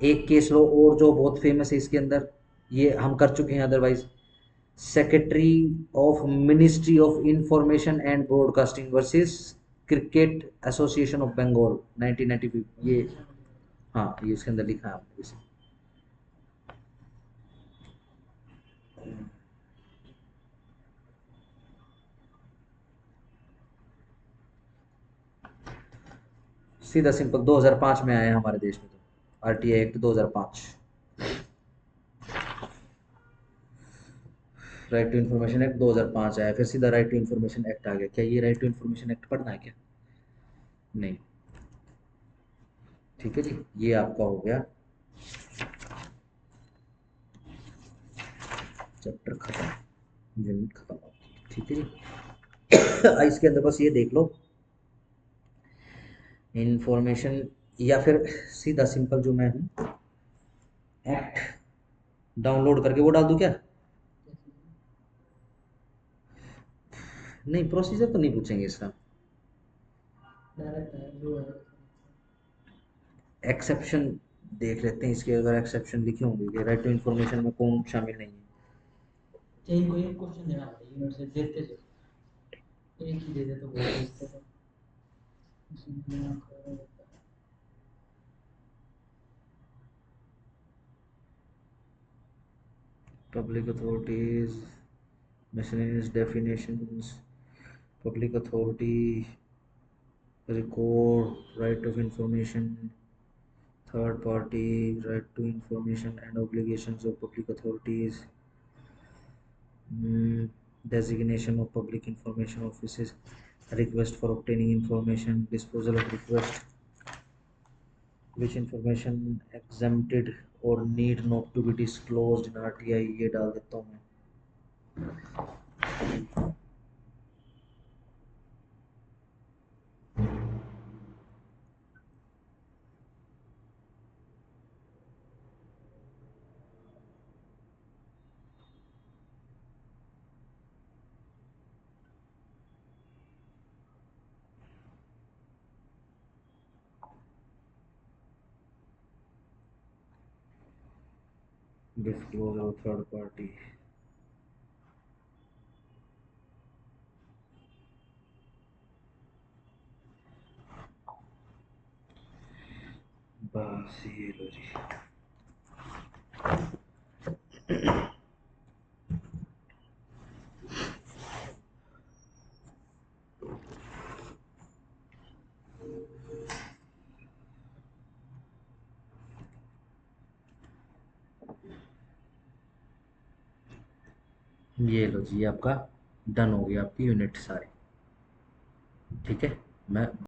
एक केस लो और जो बहुत फेमस है इसके अंदर, ये हम कर चुके हैं otherwise, secretary of ministry of information and broadcasting versus cricket association of Bengal 1995, ये, हाँ, ये इसके अंदर लिखा है आपने इसे। सीधा सिंपल 2005 में आया हमारे देश में, तो RTI act 2005। Right to information act 2005 आया, फिर सीधा राइट टू इन्फॉर्मेशन एक्ट आ गया। क्या ये राइट टू इन्फॉर्मेशन एक्ट पढ़ना है क्या? नहीं, ठीक है जी, ये आपका हो गया चैप्टर खत्म, यूनिट खत्म, ठीक है जी। इसके अंदर बस ये देख लो इन्फॉर्मेशन, या फिर सीधा सिंपल जो मैं हूँ, एक्ट डाउनलोड करके वो डाल दूँ क्या? नहीं, प्रोसीजर तो नहीं पूछेंगे इसका। एक्सेप्शन देख लेते हैं इसके, अगर एक्सेप्शन लिखे होंगे कि राइट टू इन्फॉर्मेशन में कौन शामिल नहीं है। चाहिए कोई एक क्वेश्चन देना पड़ेगा यूनिट से, देते थे एक ही दे दे तो बहुत देखते थे। Public authorities, miscellaneous definitions, public authority, record, right of information, third party, right to information and obligations of public authorities। Designation of public information offices, request for obtaining information, disposal of request, which information exempted or need not to be disclosed in RTI, ये डाल देता हूँ मैं। Disclosure of third party, बस ये लो जी। ये लो जी, आपका done हो गया, आपकी यूनिट सारी। ठीक है, मैं